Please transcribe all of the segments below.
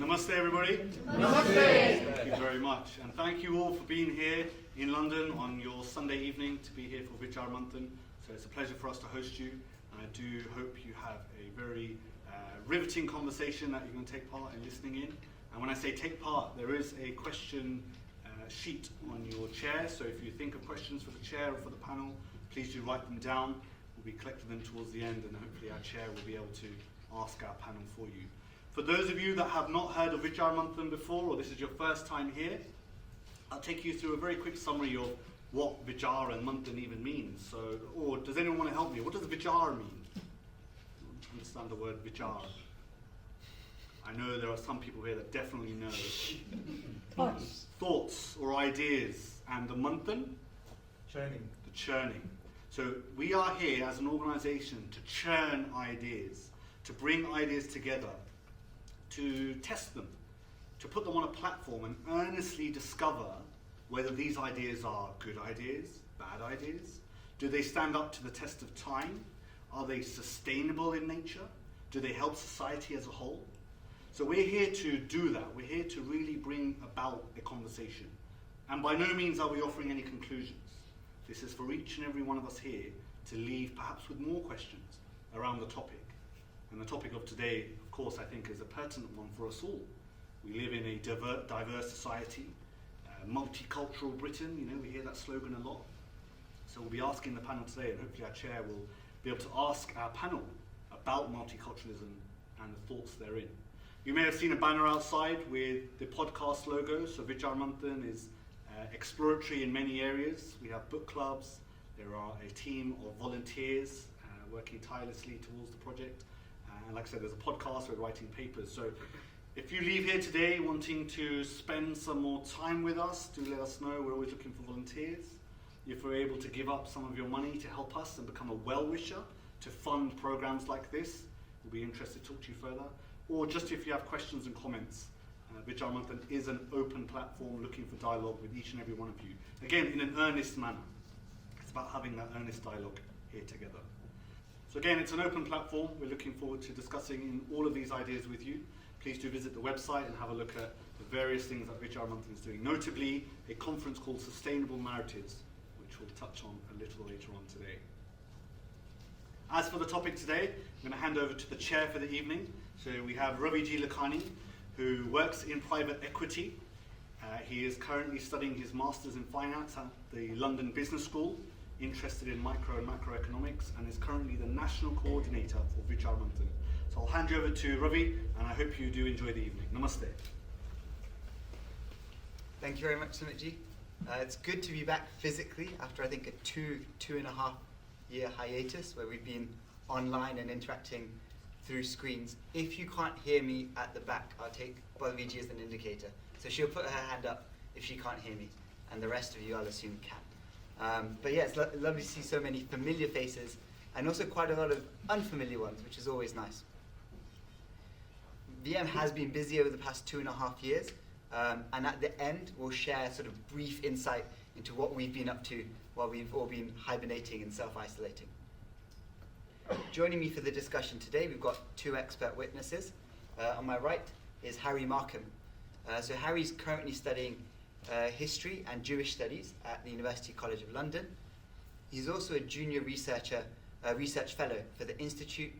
Namaste, everybody. Namaste. Thank you very much. And thank you all for being here in London on your Sunday evening to be here for Vichar Manthan. So it's a pleasure for us to host you. And I do hope you have a very riveting conversation that you're going to take part in listening in. And when I say take part, there is a question sheet on your chair. So if you think of questions for the chair or for the panel, please do write them down. We'll be collecting them towards the end, and hopefully our chair will be able to ask our panel for you. For those of you that have not heard of Vichar Manthan before, or this is your first time here, I'll take you through a very quick summary of what Vichar and Manthan even means. So, or does anyone want to help me? What does Vichar mean? Understand the word Vichar? I know there are some people here that definitely know. Thoughts or ideas. And the Manthan? Churning. The churning. So we are here as an organisation to churn ideas, to bring ideas together, to test them, to put them on a platform and earnestly discover whether these ideas are good ideas, bad ideas. Do they stand up to the test of time? Are they sustainable in nature? Do they help society as a whole? So we're here to do that. We're here to really bring about a conversation. And by no means are we offering any conclusions. This is for each and every one of us here to leave perhaps with more questions around the topic. And the topic of today, of course, I think is a pertinent one for us all. We live in a diverse society, multicultural Britain, you know, we hear that slogan a lot. So we'll be asking the panel today, and hopefully our chair will be able to ask our panel about multiculturalism and the thoughts therein. You may have seen a banner outside with the podcast logo, so Vichar Manthan is exploratory in many areas. We have book clubs, there are a team of volunteers working tirelessly towards the project. And like I said, there's a podcast, we're writing papers. So if you leave here today wanting to spend some more time with us, do let us know. We're always looking for volunteers. If we're able to give up some of your money to help us and become a well-wisher to fund programs like this, we'll be interested to talk to you further. Or just if you have questions and comments, Vichar Manthan is an open platform looking for dialogue with each and every one of you. Again, in an earnest manner. It's about having that earnest dialogue here together. So again, it's an open platform. We're looking forward to discussing all of these ideas with you. Please do visit the website and have a look at the various things that Vichar Manthan is doing. Notably, a conference called Sustainable Narratives, which we'll touch on a little later on today. As for the topic today, I'm going to hand over to the chair for the evening. So we have Ravi G. Lakhani, who works in private equity. He is currently studying his Masters in Finance at the London Business School, interested in micro and macroeconomics, and is currently the National Coordinator for Vichar Manthan. So I'll hand you over to Ravi, and I hope you do enjoy the evening. Namaste. Thank you very much, Sumitji. It's good to be back physically after I think a two and a half year hiatus where we've been online and interacting through screens. If you can't hear me at the back, I'll take Balviji as an indicator. So she'll put her hand up if she can't hear me, and the rest of you I'll assume can. But yeah, it's lovely to see so many familiar faces and also quite a lot of unfamiliar ones, which is always nice. VM has been busy over the past 2.5 years, and at the end we'll share sort of brief insight into what we've been up to while we've all been hibernating and self-isolating. Joining me for the discussion today, we've got two expert witnesses. On my right is Harry Markham. So Harry's currently studying history and Jewish studies at the University College of London. He's also a junior research fellow for the Institute,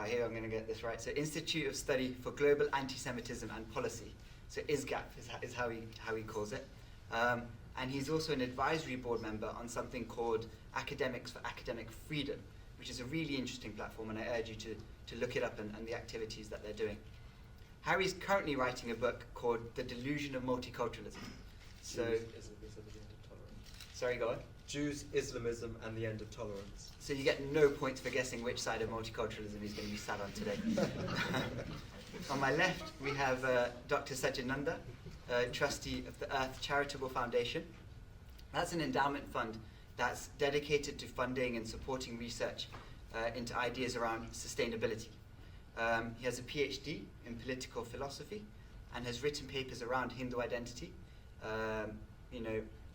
here I'm going to get this right, so Institute of Study for Global Anti-Semitism and Policy. So ISGAP is how he calls it. And he's also an advisory board member on something called Academics for Academic Freedom, which is a really interesting platform, and I urge you to look it up and the activities that they're doing. Harry's currently writing a book called The Delusion of Multiculturalism. So, Jews, Islamism, and the End of Tolerance. Sorry, go on. Jews, Islamism, and the End of Tolerance. So you get no points for guessing which side of multiculturalism he's going to be sat on today. On my left, we have Dr. Sajananda, trustee of the Earth Charitable Foundation. That's an endowment fund that's dedicated to funding and supporting research into ideas around sustainability. He has a PhD in political philosophy and has written papers around Hindu identity,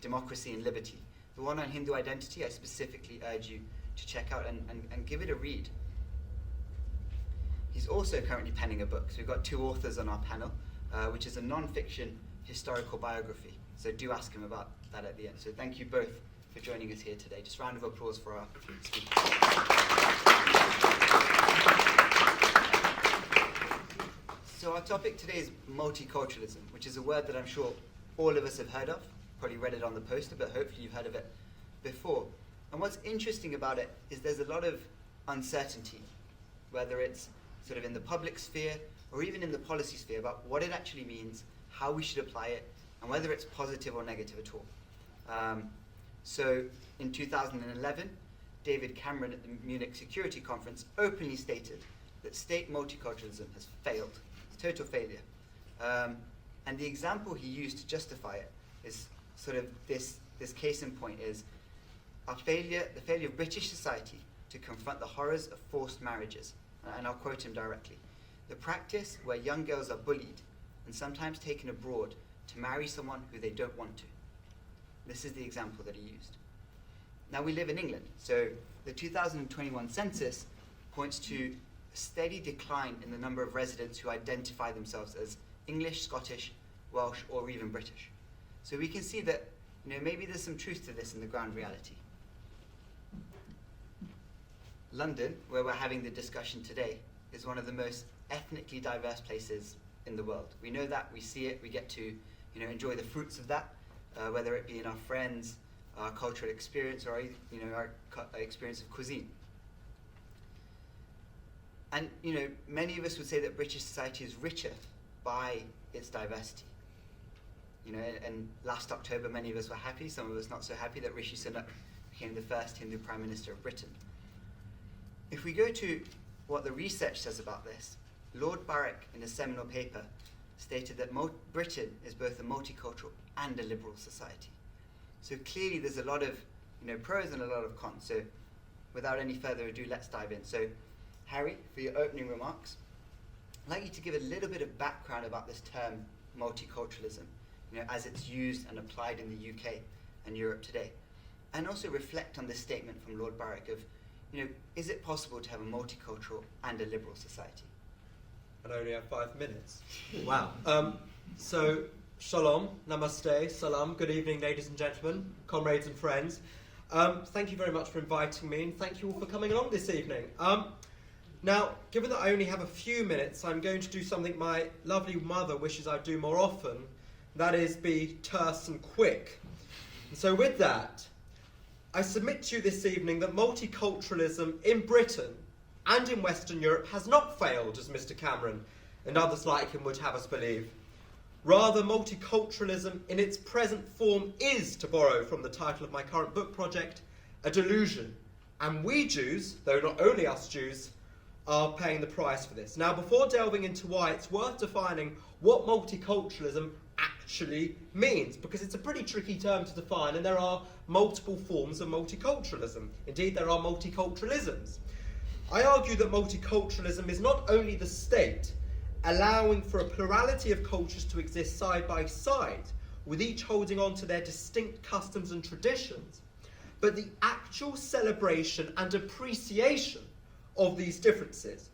democracy and liberty. The one on Hindu identity, I specifically urge you to check out and give it a read. He's also currently penning a book. So we've got two authors on our panel, which is a non-fiction historical biography. So do ask him about that at the end. So thank you both for joining us here today. Just a round of applause for our speakers. So our topic today is multiculturalism, which is a word that I'm sure all of us have heard of. Probably read it on the poster, but hopefully you've heard of it before. And what's interesting about it is there's a lot of uncertainty, whether it's sort of in the public sphere or even in the policy sphere, about what it actually means, how we should apply it, and whether it's positive or negative at all. So in 2011, David Cameron at the Munich Security Conference openly stated that state multiculturalism has failed. It's a total failure. And the example he used to justify it is sort of this case in point is the failure of British society to confront the horrors of forced marriages. And I'll quote him directly. The practice where young girls are bullied and sometimes taken abroad to marry someone who they don't want to. This is the example that he used. Now we live in England, so the 2021 census points to a steady decline in the number of residents who identify themselves as English, Scottish, Welsh, or even British. So we can see that maybe there's some truth to this in the ground reality. London, where we're having the discussion today, is one of the most ethnically diverse places in the world. We know that, we see it, we get to enjoy the fruits of that, whether it be in our friends, our cultural experience, or our experience of cuisine. And many of us would say that British society is richer by its diversity. And last October, many of us were happy, some of us not so happy, that Rishi Sunak became the first Hindu Prime Minister of Britain. If we go to what the research says about this, Lord Barrack, in a seminal paper, stated that Britain is both a multicultural and a liberal society. So clearly there's a lot of pros and a lot of cons. So without any further ado, let's dive in. So Harry, for your opening remarks, I'd like you to give a little bit of background about this term multiculturalism, as it's used and applied in the UK and Europe today. And also reflect on this statement from Lord Barrack of, is it possible to have a multicultural and a liberal society? And I only have 5 minutes. Wow. So, shalom, namaste, salam, good evening, ladies and gentlemen, comrades and friends. Thank you very much for inviting me, and thank you all for coming along this evening. Now, given that I only have a few minutes, I'm going to do something my lovely mother wishes I'd do more often, that is be terse and quick. And so with that, I submit to you this evening that multiculturalism in Britain and in Western Europe has not failed, as Mr. Cameron and others like him would have us believe. Rather, multiculturalism in its present form is, to borrow from the title of my current book project, a delusion. And we Jews, though not only us Jews, are paying the price for this. Now, before delving into why, it's worth defining what multiculturalism actually means, because it's a pretty tricky term to define, and there are multiple forms of multiculturalism. Indeed, there are multiculturalisms. I argue that multiculturalism is not only the state allowing for a plurality of cultures to exist side by side, with each holding on to their distinct customs and traditions, but the actual celebration and appreciation of these differences.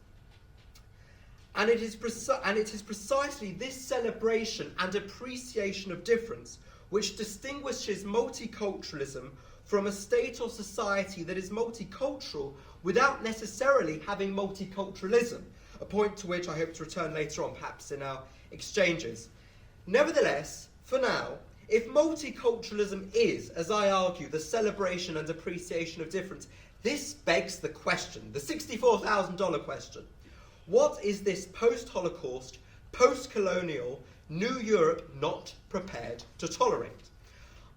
And it is precisely this celebration and appreciation of difference which distinguishes multiculturalism from a state or society that is multicultural without necessarily having multiculturalism, a point to which I hope to return later on, perhaps in our exchanges. Nevertheless, for now, if multiculturalism is, as I argue, the celebration and appreciation of difference, this begs the question, the $64,000 question. What is this post-Holocaust, post-colonial, new Europe not prepared to tolerate?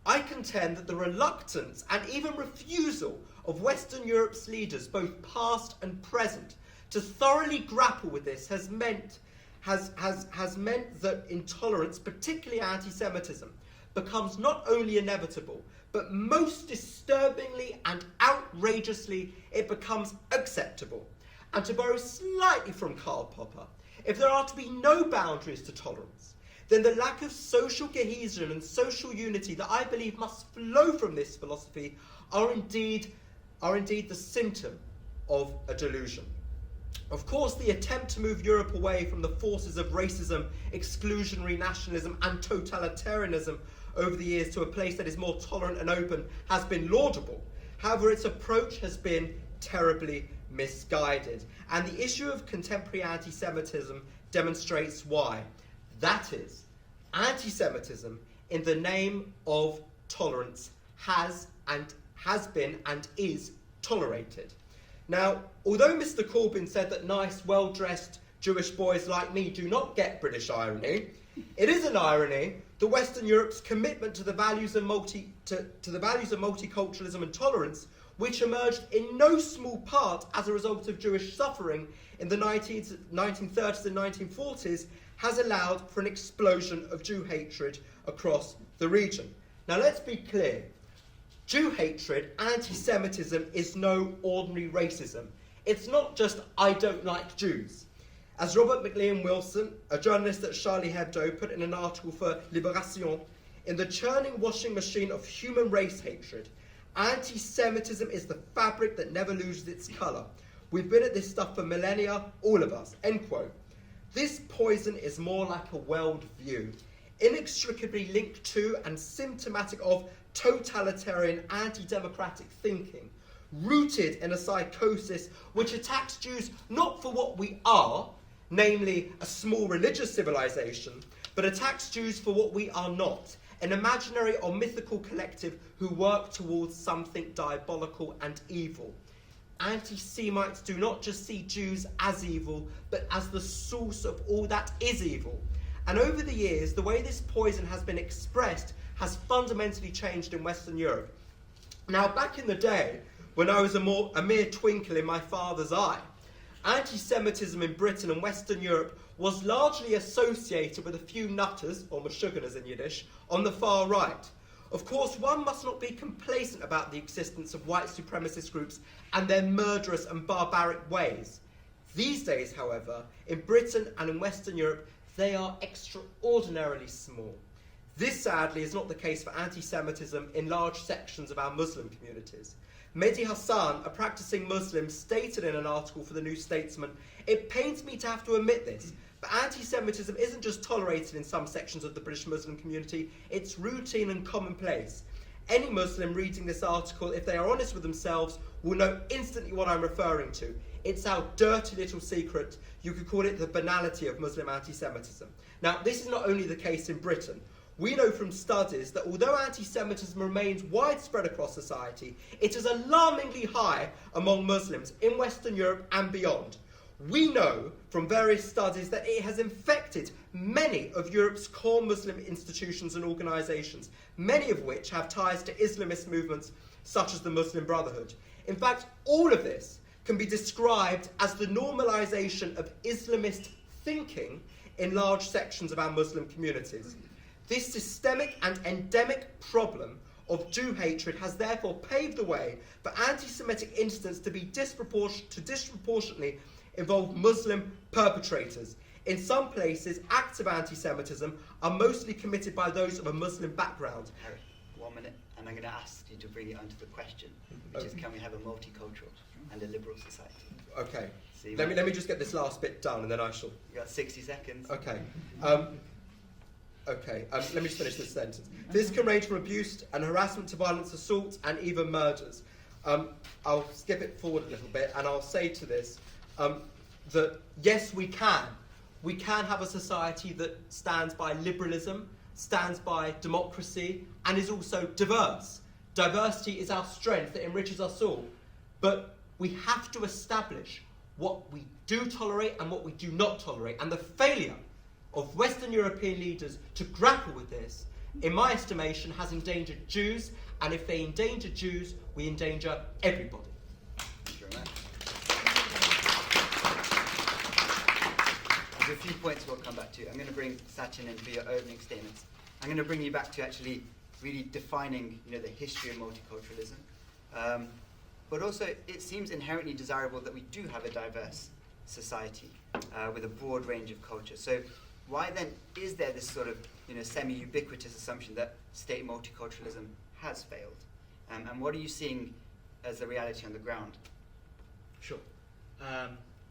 I contend that the reluctance and even refusal of Western Europe's leaders, both past and present, to thoroughly grapple with this has meant that intolerance, particularly anti-Semitism, becomes not only inevitable, but most disturbingly and outrageously, it becomes acceptable. And to borrow slightly from Karl Popper, if there are to be no boundaries to tolerance, then the lack of social cohesion and social unity that I believe must flow from this philosophy are indeed the symptom of a delusion. Of course, the attempt to move Europe away from the forces of racism, exclusionary nationalism and totalitarianism over the years to a place that is more tolerant and open has been laudable. However, its approach has been terribly misguided. And the issue of contemporary anti-Semitism demonstrates why. That is, anti-Semitism in the name of tolerance has been and is tolerated. Now, although Mr. Corbyn said that nice, well-dressed Jewish boys like me do not get British irony, it is an irony that Western Europe's commitment to the values of multiculturalism and tolerance, which emerged in no small part as a result of Jewish suffering in the 1930s and 1940s, has allowed for an explosion of Jew hatred across the region. Now, let's be clear. Jew hatred, anti-Semitism, is no ordinary racism. It's not just, I don't like Jews. As Robert McLean Wilson, a journalist at Charlie Hebdo, put in an article for Libération, in the churning washing machine of human race hatred, anti-Semitism is the fabric that never loses its colour. We've been at this stuff for millennia, all of us, end quote. This poison is more like a worldview, inextricably linked to and symptomatic of totalitarian, anti-democratic thinking, rooted in a psychosis which attacks Jews not for what we are, namely a small religious civilization, but attacks Jews for what we are not, an imaginary or mythical collective who work towards something diabolical and evil. Anti-Semites do not just see Jews as evil, but as the source of all that is evil. And over the years, the way this poison has been expressed has fundamentally changed in Western Europe. Now, back in the day, when I was a mere twinkle in my father's eye, anti-Semitism in Britain and Western Europe was largely associated with a few nutters, or mashuganas in Yiddish, on the far right. Of course, one must not be complacent about the existence of white supremacist groups and their murderous and barbaric ways. These days, however, in Britain and in Western Europe, they are extraordinarily small. This, sadly, is not the case for anti-Semitism in large sections of our Muslim communities. Mehdi Hassan, a practicing Muslim, stated in an article for the New Statesman, "It pains me to have to admit this, but anti-Semitism isn't just tolerated in some sections of the British Muslim community, it's routine and commonplace. Any Muslim reading this article, if they are honest with themselves, will know instantly what I'm referring to. It's our dirty little secret. You could call it the banality of Muslim anti-Semitism." Now, this is not only the case in Britain. We know from studies that although anti-Semitism remains widespread across society, it is alarmingly high among Muslims in Western Europe and beyond. We know from various studies that it has infected many of Europe's core Muslim institutions and organisations, many of which have ties to Islamist movements such as the Muslim Brotherhood. In fact, all of this can be described as the normalisation of Islamist thinking in large sections of our Muslim communities. This systemic and endemic problem of Jew hatred has therefore paved the way for anti-Semitic incidents to be disproportionately involve Muslim perpetrators. In some places, acts of anti-Semitism are mostly committed by those of a Muslim background. Harry, 1 minute, and I'm going to ask you to bring it onto the question, which is, can we have a multicultural and a liberal society? Okay. So Let me just get this last bit done, and then I shall. You got 60 seconds. Okay. Let me just finish this sentence. This can range from abuse and harassment to violence, assault, and even murders. I'll skip it forward a little bit, and I'll say to this that yes, we can. We can have a society that stands by liberalism, stands by democracy, and is also diverse. Diversity is our strength that enriches us all. But we have to establish what we do tolerate and what we do not tolerate. And the failure of Western European leaders to grapple with this, in my estimation, has endangered Jews, and if they endanger Jews, we endanger everybody. Thank you very much. There's a few points we'll come back to. I'm going to bring Sachin in for your opening statements. I'm going to bring you back to actually really defining, the history of multiculturalism. But also, it seems inherently desirable that we do have a diverse society with a broad range of cultures. So why then is there this sort of semi-ubiquitous assumption that state multiculturalism has failed? And what are you seeing as the reality on the ground? Sure.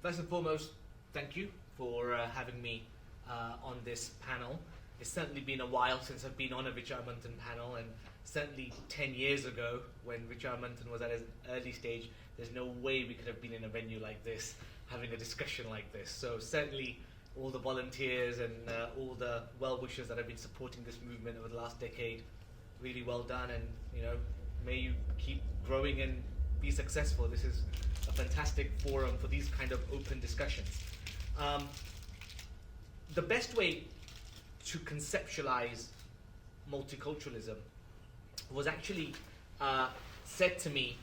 First and foremost, thank you for having me on this panel. It's certainly been a while since I've been on a Vichayamantan panel, and certainly 10 years ago, when Vichayamantan was at his early stage, there's no way we could have been in a venue like this, having a discussion like this. So certainly all the volunteers and all the well-wishers that have been supporting this movement over the last decade, really well done, and may you keep growing and be successful. This is a fantastic forum for these kind of open discussions. The best way to conceptualize multiculturalism was actually said to me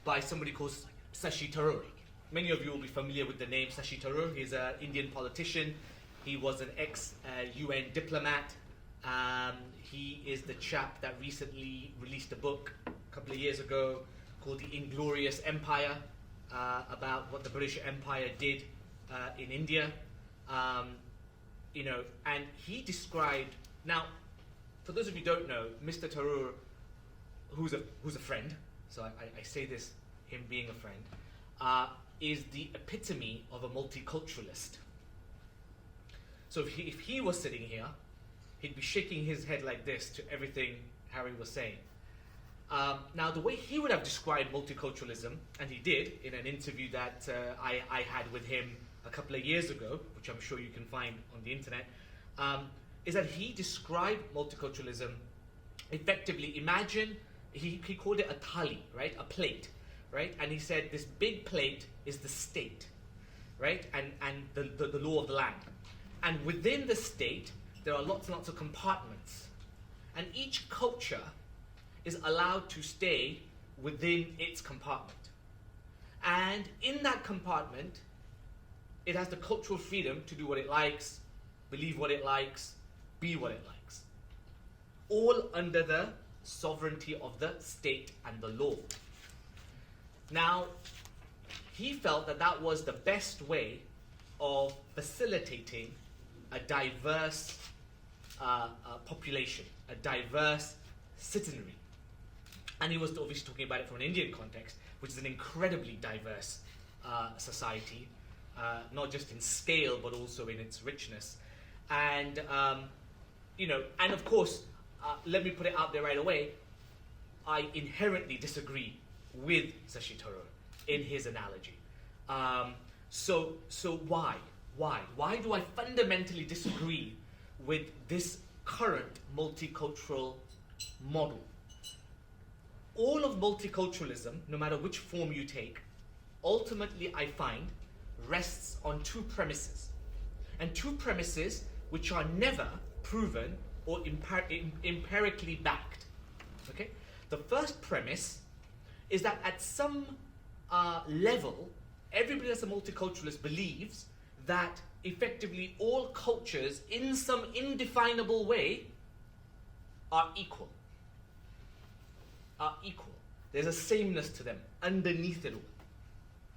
by somebody called Shashi Tharoor. Many of you will be familiar with the name Shashi Tharoor. He's an Indian politician. He was an ex-UN diplomat. He is the chap that recently released a book a couple of years ago called The Inglorious Empire, about what the British Empire did in India. And he described, now, for those of you who don't know, Mr. Tharoor, who's a friend, so I say this, him being a friend, is the epitome of a multiculturalist. So if he was sitting here, he'd be shaking his head like this to everything Harry was saying. Now, the way he would have described multiculturalism, and he did in an interview that I had with him a couple of years ago, which I'm sure you can find on the internet, is that he described multiculturalism effectively. Imagine, he called it a thali, right? A plate, right? And he said this big plate is the state, right? And the law of the land. And within the state, there are lots and lots of compartments. And each culture is allowed to stay within its compartment. And in that compartment, it has the cultural freedom to do what it likes, believe what it likes, be what it likes. All under the sovereignty of the state and the law. Now, he felt that that was the best way of facilitating a diverse population, a diverse citizenry. And he was obviously talking about it from an Indian context, which is an incredibly diverse society, not just in scale, but also in its richness. And, and of course, let me put it out there right away, I inherently disagree with Shashi Tharoor in his analogy. So why? Why do I fundamentally disagree with this current multicultural model? All of multiculturalism, no matter which form you take, ultimately I find rests on two premises. And two premises which are never proven or empirically backed. Okay? The first premise is that at some level, everybody that's a multiculturalist believes that effectively all cultures, in some indefinable way, are equal. There's a sameness to them underneath it all.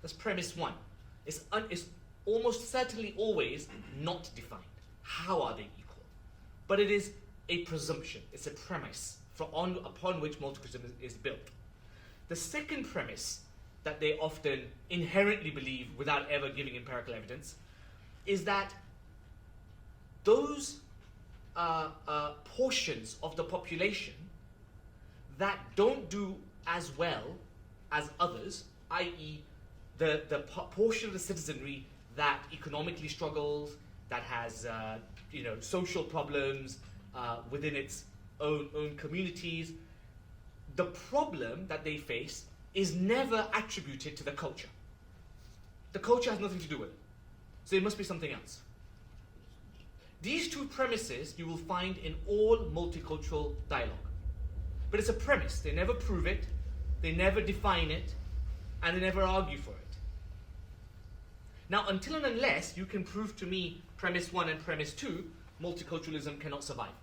That's premise one. It's almost certainly always not defined. How are they equal? But it is a presumption. It's a premise upon which multiculturalism is built. The second premise that they often inherently believe without ever giving empirical evidence is that those portions of the population that don't do as well as others, i.e. the portion of the citizenry that economically struggles, that has social problems within its own communities, the problem that they face is never attributed to the culture. The culture has nothing to do with it. So it must be something else. These two premises you will find in all multicultural dialogue. But it's a premise. They never prove it, they never define it, and they never argue for it. Now, until and unless you can prove to me premise one and premise two, multiculturalism cannot survive.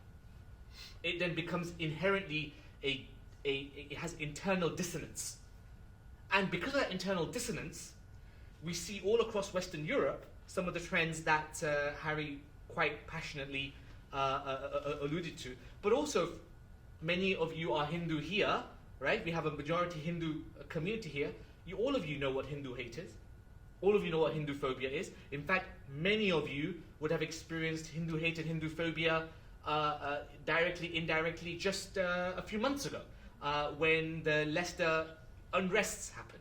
It then becomes inherently it has internal dissonance. And because of that internal dissonance, we see all across Western Europe some of the trends that Harry quite passionately alluded to. But also, many of you are Hindu here, right? We have a majority Hindu community here. All of you know what Hindu hate is. All of you know what Hindu phobia is. In fact, many of you would have experienced Hindu hate and Hindu phobia directly, indirectly, just a few months ago when the Leicester unrests happened.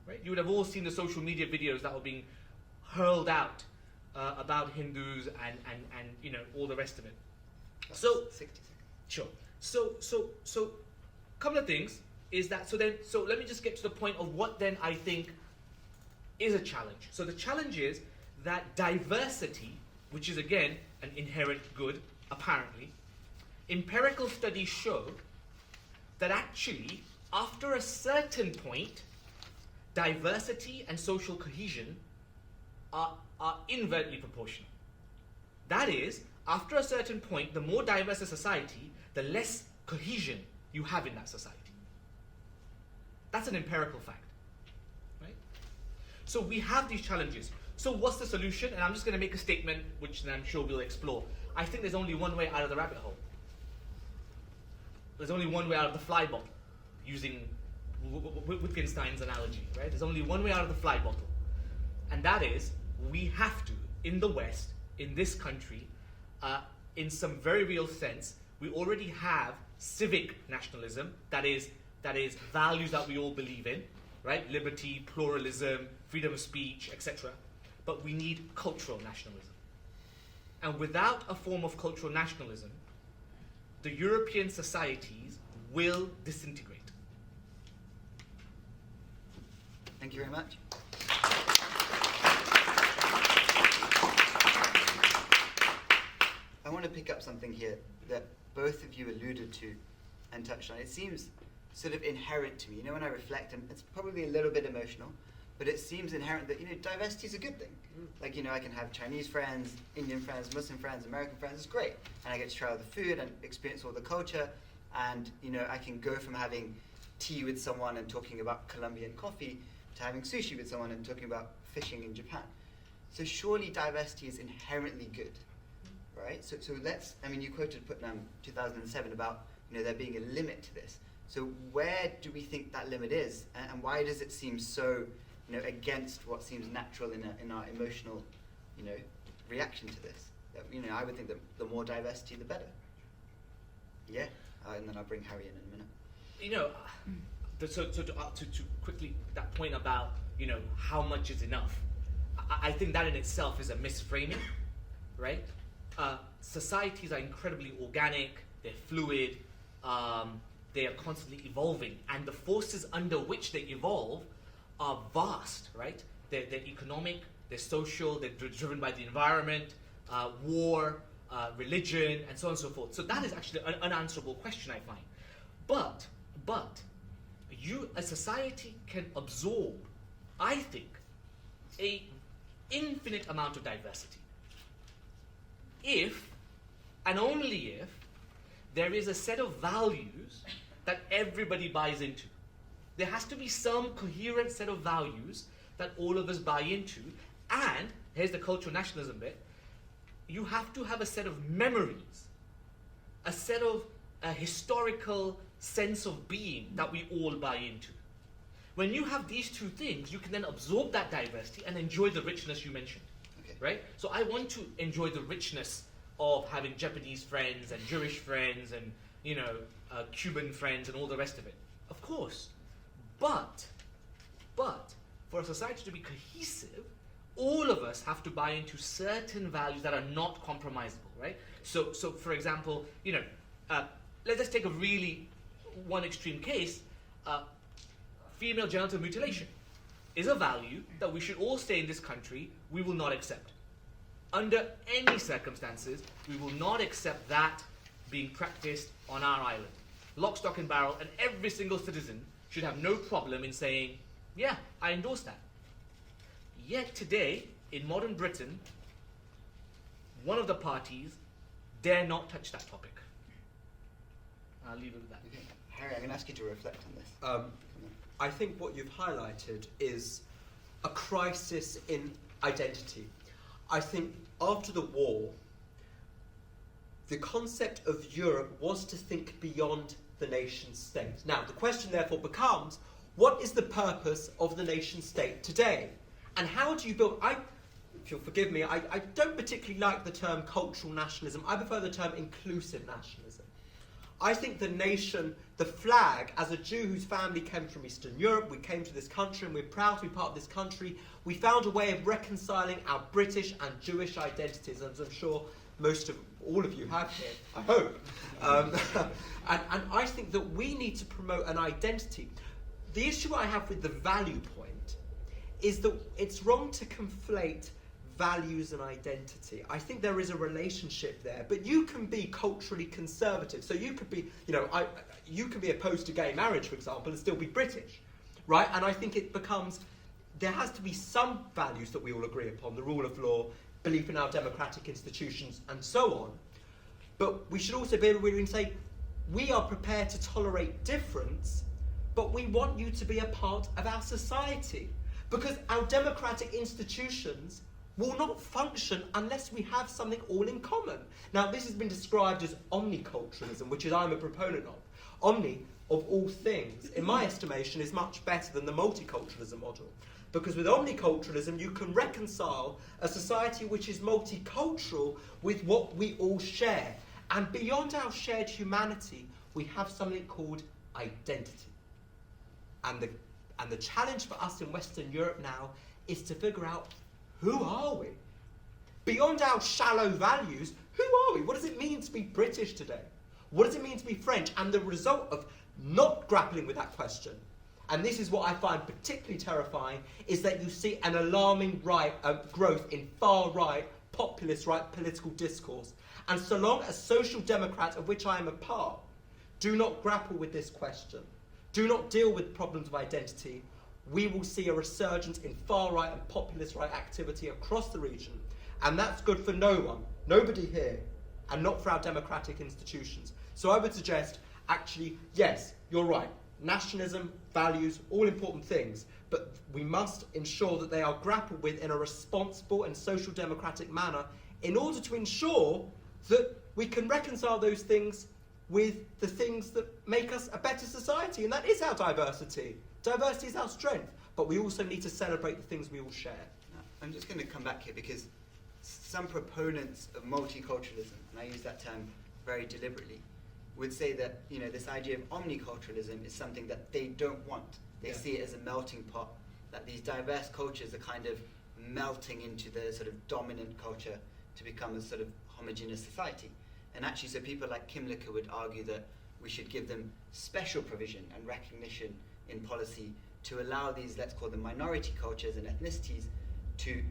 Right? You would have all seen the social media videos that were being hurled out about Hindus and you know, all the rest of it. So 60 seconds. sure. So couple of things is that so let me just get to the point of what then I think is a challenge. So the challenge is that diversity, which is again an inherent good, apparently, empirical studies show that actually after a certain point, diversity and social cohesion are inversely proportional. That is, after a certain point, the more diverse a society, the less cohesion you have in that society. That's an empirical fact, right? So we have these challenges. So what's the solution? And I'm just going to make a statement, which then I'm sure we'll explore. I think there's only one way out of the rabbit hole. There's only one way out of the fly bottle, using Wittgenstein's analogy, right? There's only one way out of the fly bottle. And that is, we have to, in the West, in this country, in some very real sense, we already have civic nationalism, that is values that we all believe in, right? Liberty, pluralism, freedom of speech, etc. But we need cultural nationalism. And without a form of cultural nationalism, the European societies will disintegrate. Thank you very much. I want to pick up something here that both of you alluded to and touched on. It seems sort of inherent to me. You know, when I reflect, and it's probably a little bit emotional, but it seems inherent that, you know, diversity is a good thing. Like, you know, I can have Chinese friends, Indian friends, Muslim friends, American friends. It's great. And I get to try all the food and experience all the culture. And, you know, I can go from having tea with someone and talking about Colombian coffee to having sushi with someone and talking about fishing in Japan. So surely diversity is inherently good, right? So let's, I mean, you quoted Putnam 2007 about, you know, there being a limit to this. So where do we think that limit is, and why does it seem so, you know, against what seems natural in our emotional, you know, reaction to this? That, you know, I would think that the more diversity, the better. Yeah, and then I'll bring Harry in a minute. You know, so to quickly, that point about, you know, how much is enough, I think that in itself is a misframing, right? Societies are incredibly organic, they're fluid, they are constantly evolving, and the forces under which they evolve are vast, right? They're economic, they're social, they're driven by the environment, war, religion, and so on and so forth. So that is actually an unanswerable question, I find. But a society can absorb, I think, an infinite amount of diversity if, and only if, there is a set of values that everybody buys into. There has to be some coherent set of values that all of us buy into, and, here's the cultural nationalism bit, you have to have a set of memories, a set of a historical sense of being that we all buy into. When you have these two things, you can then absorb that diversity and enjoy the richness you mentioned, Okay. right? So I want to enjoy the richness of having Japanese friends and Jewish friends and, you know, Cuban friends and all the rest of it. Of course. But for a society to be cohesive, all of us have to buy into certain values that are not compromisable, right? So for example, you know, let's just take a really one extreme case. Female genital mutilation is a value that we should all stay in this country. We will not accept. Under any circumstances, we will not accept that being practiced on our island. Lock, stock, and barrel, and every single citizen should have no problem in saying, yeah, I endorse that. Yet today, in modern Britain, one of the parties dare not touch that topic. I'll leave it with that. Okay. Harry, I'm going to ask you to reflect on this. I think what you've highlighted is a crisis in identity. I think after the war, the concept of Europe was to think beyond the nation state. Now, the question therefore becomes, what is the purpose of the nation state today? And how do you build... if you'll forgive me, I don't particularly like the term cultural nationalism. I prefer the term inclusive nationalism. I think the nation, the flag, as a Jew whose family came from Eastern Europe, we came to this country and we're proud to be part of this country, we found a way of reconciling our British and Jewish identities, as I'm sure all of you have here, I hope. And I think that we need to promote an identity. The issue I have with the value point is that it's wrong to conflate values and identity. I think there is a relationship there, but you can be culturally conservative. So you could be, you can be opposed to gay marriage, for example, and still be British, right? And I think it becomes, there has to be some values that we all agree upon, the rule of law, belief in our democratic institutions, and so on. But we should also be able to say, we are prepared to tolerate difference, but we want you to be a part of our society. Because our democratic institutions will not function unless we have something all in common. Now, this has been described as omniculturalism, which is I'm a proponent of. Omni, of all things, in my estimation, is much better than the multiculturalism model. Because with omniculturalism, you can reconcile a society which is multicultural with what we all share. And beyond our shared humanity, we have something called identity. And the challenge for us in Western Europe now is to figure out, who are we? Beyond our shallow values, who are we? What does it mean to be British today? What does it mean to be French? And the result of not grappling with that question, and this is what I find particularly terrifying, is that you see an alarming growth in far-right, populist right political discourse. And so long as social democrats, of which I am a part, do not grapple with this question, do not deal with problems of identity, we will see a resurgence in far-right and populist right activity across the region. And that's good for no one, nobody here, and not for our democratic institutions. So I would suggest, actually, yes, you're right. Nationalism, values, all important things, but we must ensure that they are grappled with in a responsible and social democratic manner in order to ensure that we can reconcile those things with the things that make us a better society, and that is our diversity. Diversity is our strength, but we also need to celebrate the things we all share. I'm just going to come back here because some proponents of multiculturalism, and I use that term very deliberately, would say that this idea of omniculturalism is something that they don't want. They see it as a melting pot, that these diverse cultures are kind of melting into the sort of dominant culture to become a sort of homogeneous society. And actually, so people like Kimlicka would argue that we should give them special provision and recognition in policy to allow these, let's call them minority cultures and ethnicities, to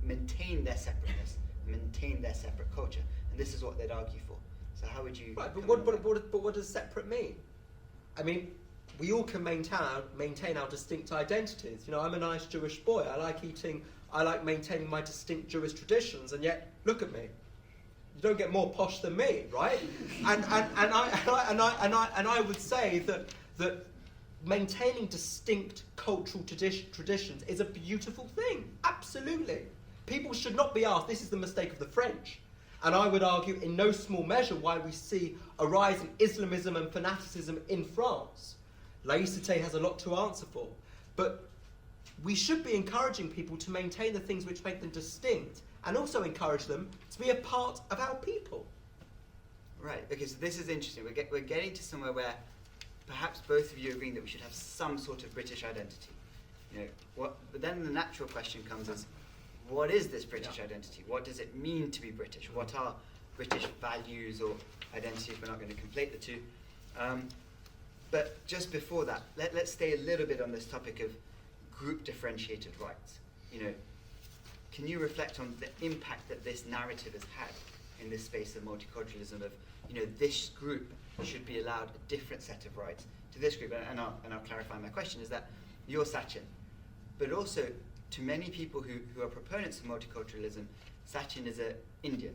maintain their separateness, maintain their separate culture. And this is what they'd argue for. So how would you... Right, but what does separate mean? I mean, we all can maintain our distinct identities. I'm a nice Jewish boy. I like maintaining my distinct Jewish traditions, and yet, look at me. You don't get more posh than me, right? and I would say that maintaining distinct cultural traditions is a beautiful thing. Absolutely. People should not be asked. This is the mistake of the French. And I would argue in no small measure why we see a rise in Islamism and fanaticism in France. Laïcité has a lot to answer for. But we should be encouraging people to maintain the things which make them distinct and also encourage them to be a part of our people. Right, because this is interesting. We're getting to somewhere where perhaps both of you are agreeing that we should have some sort of British identity. But then the natural question comes is, what is this British identity? What does it mean to be British? What are British values or identities? We're not going to conflate the two. But just before that, let's stay a little bit on this topic of group differentiated rights. Can you reflect on the impact that this narrative has had in this space of multiculturalism of, this group should be allowed a different set of rights to this group? And I'll clarify my question, is that you're Sachin, but also to many people who are proponents of multiculturalism, Sachin is an Indian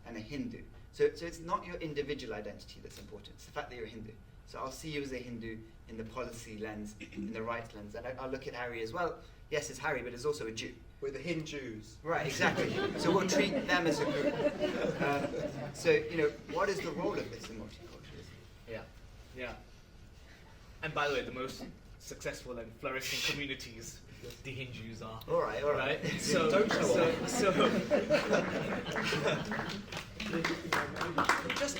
and a Hindu. So it's not your individual identity that's important, it's the fact that you're a Hindu. So I'll see you as a Hindu in the policy lens, in the rights lens, and I'll look at Harry as well. Yes, it's Harry, but it's also a Jew. We're the Hindus. Right, exactly. So we'll treat them as a group. What is the role of this in multiculturalism? Yeah. And by the way, the most successful and flourishing communities the Hindus are. All right. So, Don't show so, just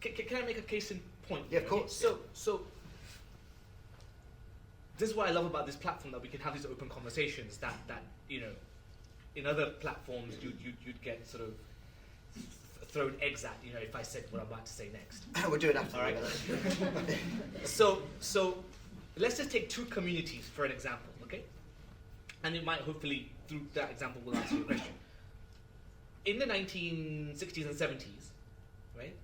can I make a case in point? Yeah, of course. So this is what I love about this platform, that we can have these open conversations. That in other platforms you'd get sort of thrown eggs at. If I said what I'm about to say next. We'll do it after. All right. So let's just take two communities for an example, okay? And it might hopefully, through that example, will answer your question. In the 1960s and 70s, right,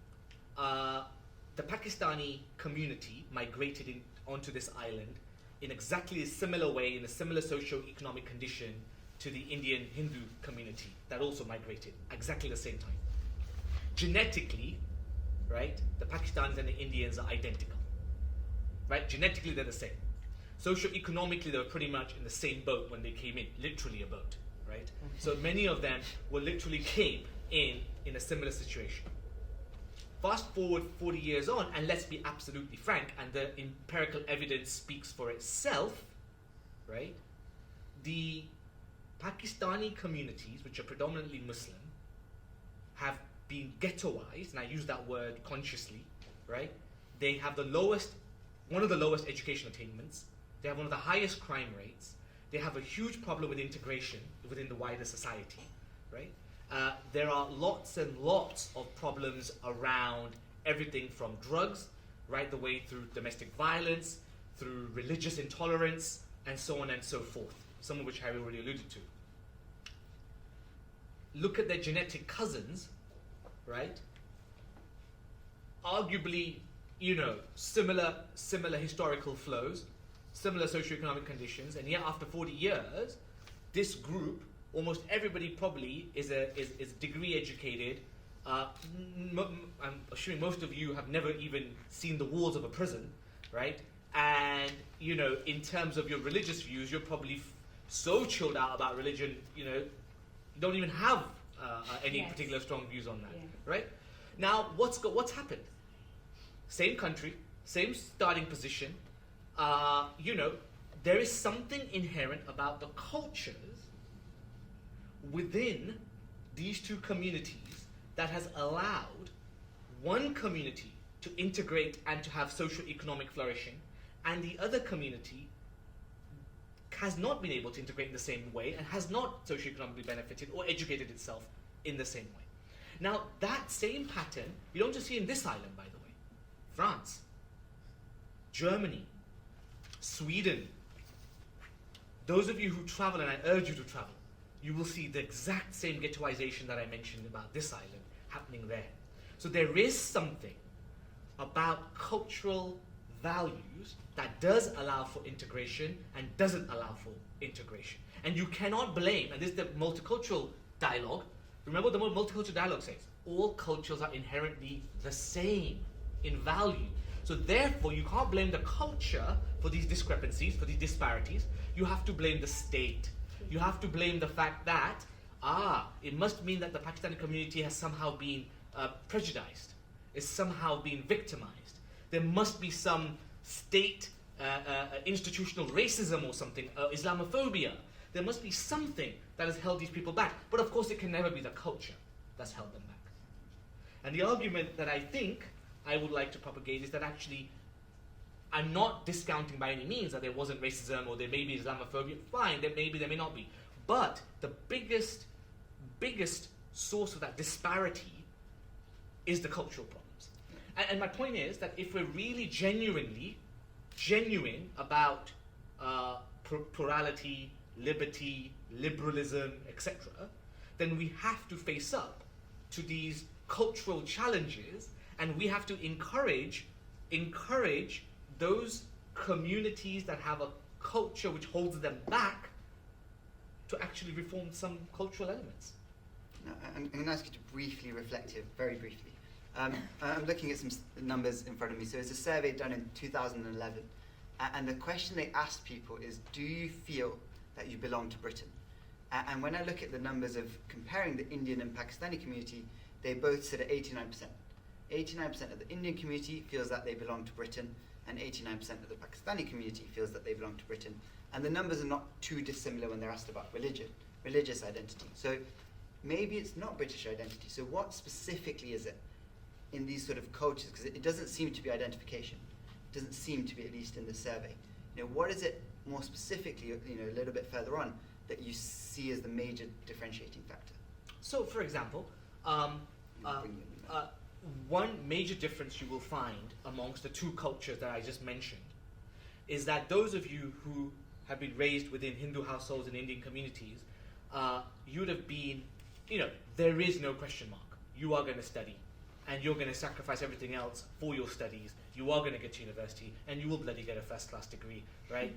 the Pakistani community migrated onto this island in exactly a similar way, in a similar socio-economic condition to the Indian Hindu community that also migrated exactly the same time. Genetically, right, the Pakistanis and the Indians are identical. Right? Genetically, they're the same. Socio-economically, they were pretty much in the same boat when they came in, literally a boat. Right? So many of them literally came in a similar situation. Fast forward 40 years on, and let's be absolutely frank, and the empirical evidence speaks for itself, right? The Pakistani communities, which are predominantly Muslim, have been ghettoized, and I use that word consciously, right? They have one of the lowest education attainments, they have one of the highest crime rates, they have a huge problem with integration within the wider society, right? There are lots and lots of problems around everything from drugs, right the way through domestic violence, through religious intolerance, and so on and so forth, some of which Harry already alluded to. Look at their genetic cousins, right? Arguably, similar historical flows, similar socioeconomic conditions, and yet after 40 years, this group, almost everybody probably is degree educated. I'm assuming most of you have never even seen the walls of a prison, right? And in terms of your religious views, you're probably so chilled out about religion, you don't even have any particular strong views on that, right? Now, what's happened? Same country, same starting position. There is something inherent about the cultures within these two communities that has allowed one community to integrate and to have socio-economic flourishing, and the other community has not been able to integrate in the same way and has not socio-economically benefited or educated itself in the same way. Now, that same pattern, you don't just see in this island, by the way. France, Germany, Sweden. Those of you who travel, and I urge you to travel, you will see the exact same ghettoization that I mentioned about this island happening there. So there is something about cultural values that does allow for integration and doesn't allow for integration. And you cannot blame, and this is the multicultural dialogue, remember what the multicultural dialogue says, all cultures are inherently the same in value. So therefore, you can't blame the culture for these discrepancies, for these disparities. You have to blame the state. You have to blame the fact that, it must mean that the Pakistani community has somehow been prejudiced, is somehow being victimized. There must be some state institutional racism or something, Islamophobia. There must be something that has held these people back. But of course, it can never be the culture that's held them back. And the argument that I think I would like to propagate is that actually, I'm not discounting by any means that there wasn't racism or there may be Islamophobia. Fine, there may not be. But the biggest source of that disparity is the cultural problems. And my point is that if we're really genuine about plurality, liberty, liberalism, etc., then we have to face up to these cultural challenges, and we have to encourage those communities that have a culture which holds them back to actually reform some cultural elements. I'm going to ask you to briefly reflect here, very briefly. I'm looking at some numbers in front of me. So it's a survey done in 2011, and the question they asked people is, do you feel that you belong to Britain? And when I look at the numbers of comparing the Indian and Pakistani community, they both sit at 89%. 89% of the Indian community feels that they belong to Britain, and 89% of the Pakistani community feels that they belong to Britain. And the numbers are not too dissimilar when they're asked about religious identity. So maybe it's not British identity. So what specifically is it in these sort of cultures? Because it doesn't seem to be identification. It doesn't seem to be, at least in the survey. What is it more specifically, a little bit further on, that you see as the major differentiating factor? So, for example, one major difference you will find amongst the two cultures that I just mentioned is that those of you who have been raised within Hindu households and Indian communities, you would have been, there is no question mark. You are going to study, and you're going to sacrifice everything else for your studies. You are going to get to university, and you will bloody get a first-class degree, right?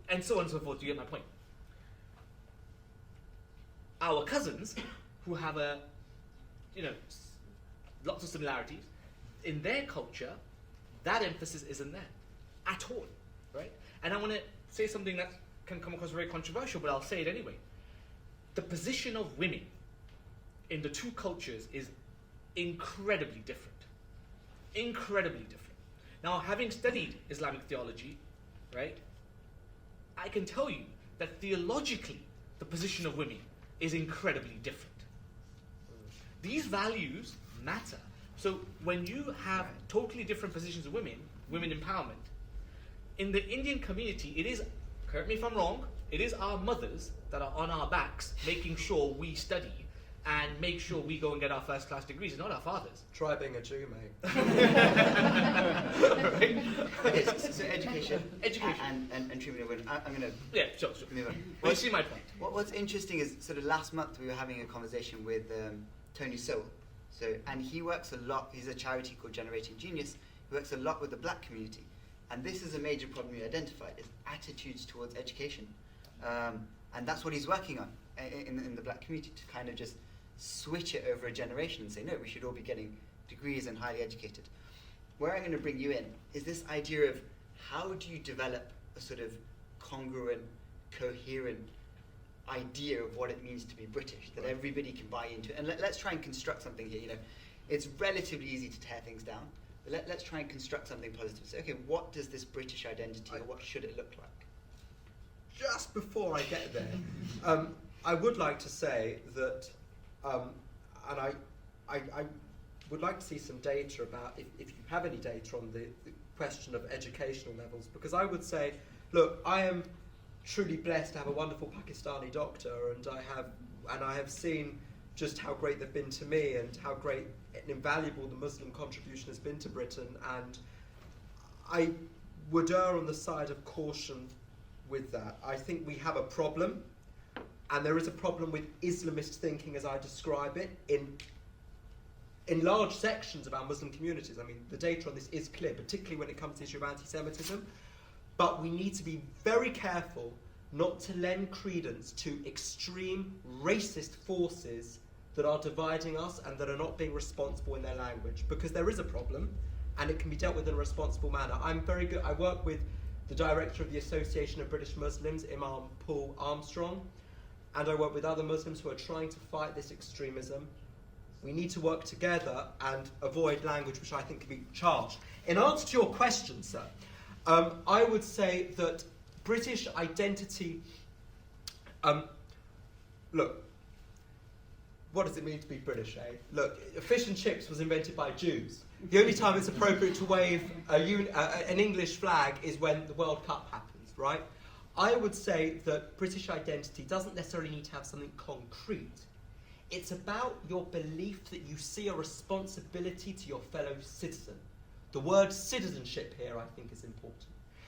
And so on and so forth. You get my point. Our cousins, who have lots of similarities, in their culture, that emphasis isn't there at all, right? And I want to say something that can come across very controversial, but I'll say it anyway. The position of women in the two cultures is incredibly different. Incredibly different. Now, having studied Islamic theology, right, I can tell you that theologically, the position of women is incredibly different. These values matter. So when you have totally different positions of women empowerment, in the Indian community, it is, correct me if I'm wrong, it is our mothers that are on our backs making sure we study and make sure we go and get our first-class degrees, not our fathers. Try being a Jew, mate. Right? Okay, so education. And treatment of women. I'm going to sure. move on. Well, you see my point. What's interesting is sort of last month we were having a conversation with Tony Sowell. And he works a lot, he's a charity called Generating Genius, he works a lot with the black community. And this is a major problem we identified, is attitudes towards education. And that's what he's working on in the black community, to kind of just switch it over a generation and say, no, we should all be getting degrees and highly educated. Where I'm going to bring you in is this idea of how do you develop a sort of congruent, coherent idea of what it means to be British, that everybody can buy into. And let's try and construct something here. It's relatively easy to tear things down, but let's try and construct something positive. So, okay, what does this British identity, or what should it look like? Just before I get there, I would like to say that, and I would like to see some data about, if you have any data on the question of educational levels, because I would say, look, I am truly blessed to have a wonderful Pakistani doctor, and I have seen just how great they've been to me and how great and invaluable the Muslim contribution has been to Britain, and I would err on the side of caution with that. I think we have a problem, and there is a problem with Islamist thinking as I describe it in large sections of our Muslim communities. I mean, the data on this is clear, particularly when it comes to the issue of anti-Semitism. But we need to be very careful not to lend credence to extreme racist forces that are dividing us and that are not being responsible in their language, because there is a problem and it can be dealt with in a responsible manner. I'm very good. I work with the director of the Association of British Muslims, Imam Paul Armstrong, and I work with other Muslims who are trying to fight this extremism. We need to work together and avoid language which I think can be charged. In answer to your question, sir, I would say that British identity, look, what does it mean to be British, eh? Look, fish and chips was invented by Jews. The only time it's appropriate to wave an English flag is when the World Cup happens, right? I would say that British identity doesn't necessarily need to have something concrete. It's about your belief that you see a responsibility to your fellow citizen. The word citizenship here, I think, is important.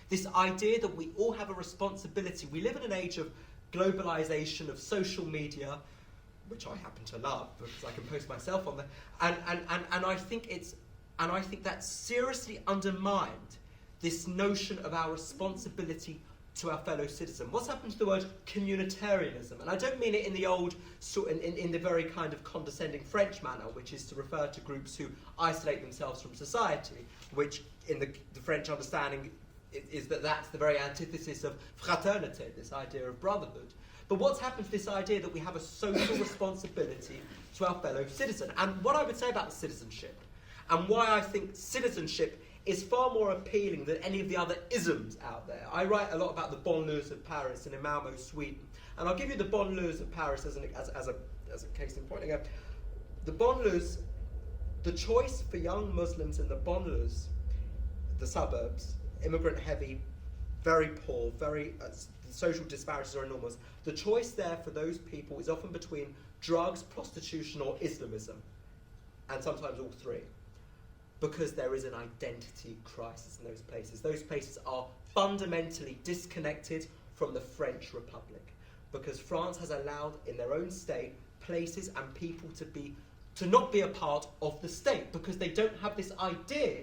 This idea that we all have a responsibility. We live in an age of globalization, of social media, which I happen to love because I can post myself on there, and I think that's seriously undermined this notion of our responsibility to our fellow citizen. What's happened to the word communitarianism? And I don't mean it in the old, in the very kind of condescending French manner, which is to refer to groups who isolate themselves from society, which in the French understanding is that that's the very antithesis of fraternité, this idea of brotherhood. But what's happened to this idea that we have a social responsibility to our fellow citizen? And what I would say about citizenship, and why I think citizenship is far more appealing than any of the other isms out there. I write a lot about the banlieues of Paris and in Malmo, Sweden, and I'll give you the banlieues of Paris as a case in point. Again, the banlieues, the choice for young Muslims in the banlieues, the suburbs, immigrant heavy, very poor, very social disparities are enormous. The choice there for those people is often between drugs, prostitution, or Islamism, and sometimes all three, because there is an identity crisis in those places. Those places are fundamentally disconnected from the French Republic, because France has allowed in their own state places and people to not be a part of the state, because they don't have this idea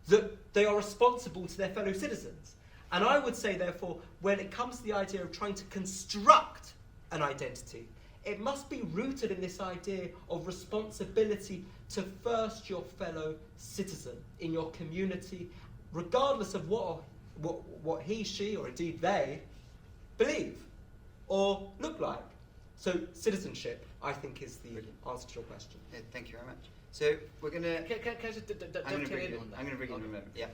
that they are responsible to their fellow citizens. And I would say, therefore, when it comes to the idea of trying to construct an identity, it must be rooted in this idea of responsibility to first your fellow citizen in your community, regardless of what he, she, or indeed they believe or look like. So citizenship, I think, is the answer to your question. Yeah, thank you very much. So we're going to... Can I just I'm going to dovetail in on that? bring you in a Okay. moment. Yeah.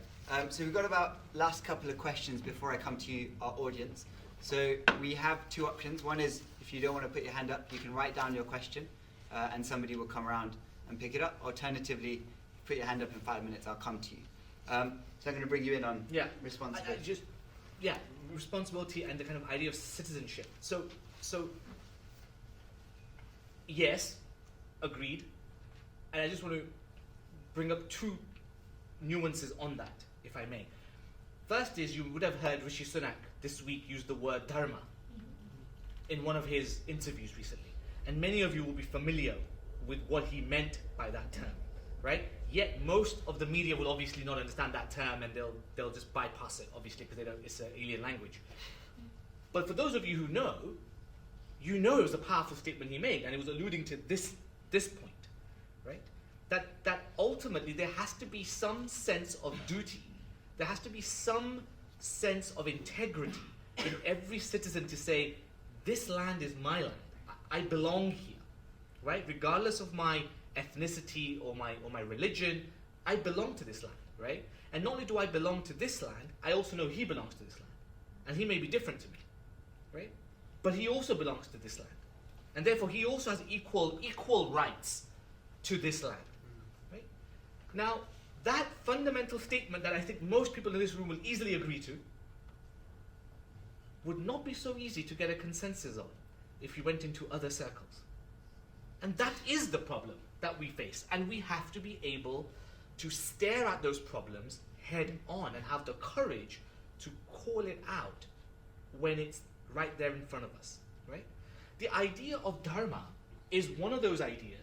So we've got about last couple of questions before I come to you, our audience. So we have two options. One is, if you don't want to put your hand up, you can write down your question, and somebody will come around and pick it up. Alternatively, put your hand up in 5 minutes, I'll come to you. So I'm going to bring you in on responsibility. Responsibility and the kind of idea of citizenship. So yes, agreed. And I just want to bring up two nuances on that, if I may. First is, you would have heard Rishi Sunak this week use the word dharma in one of his interviews recently. And many of you will be familiar with what he meant by that term, right? Yet most of the media will obviously not understand that term, and they'll just bypass it, obviously, because it's an alien language. But for those of you who know, you know it was a powerful statement he made, and it was alluding to this point. Right? That ultimately there has to be some sense of duty. There has to be some sense of integrity in every citizen to say, this land is my land. I belong here. Right? Regardless of my ethnicity or my religion, I belong to this land. Right? And not only do I belong to this land, I also know he belongs to this land. And he may be different to me. Right? But he also belongs to this land. And therefore he also has equal rights to this land. Right? Now, that fundamental statement that I think most people in this room will easily agree to would not be so easy to get a consensus on if you went into other circles. And that is the problem that we face. And we have to be able to stare at those problems head on and have the courage to call it out when it's right there in front of us. Right? The idea of dharma is one of those ideas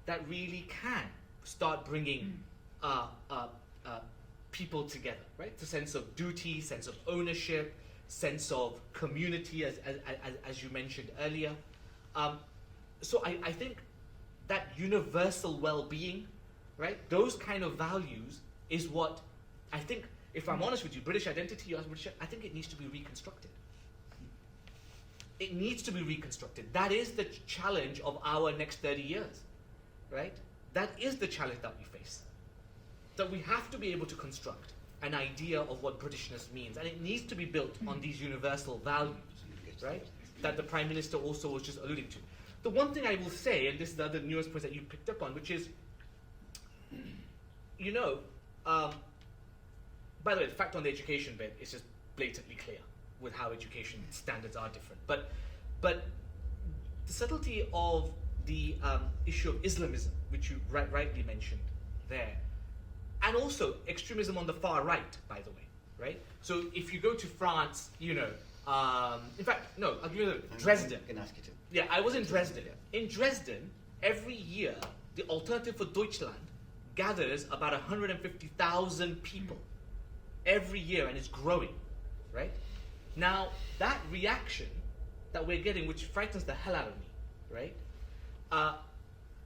that really can start bringing people together, right? The sense of duty, sense of ownership, sense of community, as you mentioned earlier. So I think that universal well-being, right? Those kind of values is what I think, if I'm honest with you, British identity, I think it needs to be reconstructed. It needs to be reconstructed. That is the challenge of our next 30 years, right? That is the challenge that we face. That we have to be able to construct an idea of what Britishness means, and it needs to be built on these universal values, right? That the Prime Minister also was just alluding to. The one thing I will say, and this is the other newest point that you picked up on, which is, by the way, the fact on the education bit is just blatantly clear with how education standards are different. But the subtlety of the issue of Islamism, which you rightly mentioned there, and also extremism on the far right, by the way, right? So if you go to France, in fact, no, I'll give you Dresden. I'm going to ask you to. Yeah, I was in Dresden. In Dresden, every year, the Alternative for Deutschland gathers about 150,000 people every year, and it's growing, right? Now, that reaction that we're getting, which frightens the hell out of me, right,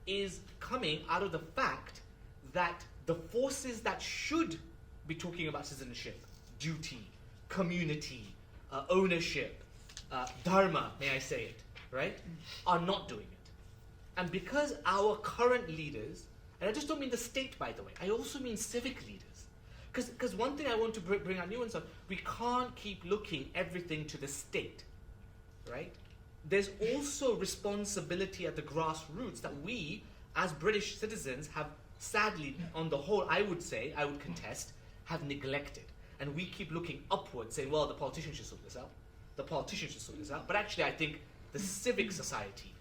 is coming out of the fact that the forces that should be talking about citizenship, duty, community, ownership, dharma, may I say it, right, are not doing it. And because our current leaders, and I just don't mean the state, by the way, I also mean civic leaders, Because one thing I want to bring out nuance on, we can't keep looking everything to the state, right? There's also responsibility at the grassroots that we, as British citizens, have sadly, on the whole, I would contest, have neglected. And we keep looking upwards, saying, well, the politicians should sort this out. The politicians should sort this out. But actually, I think the civic society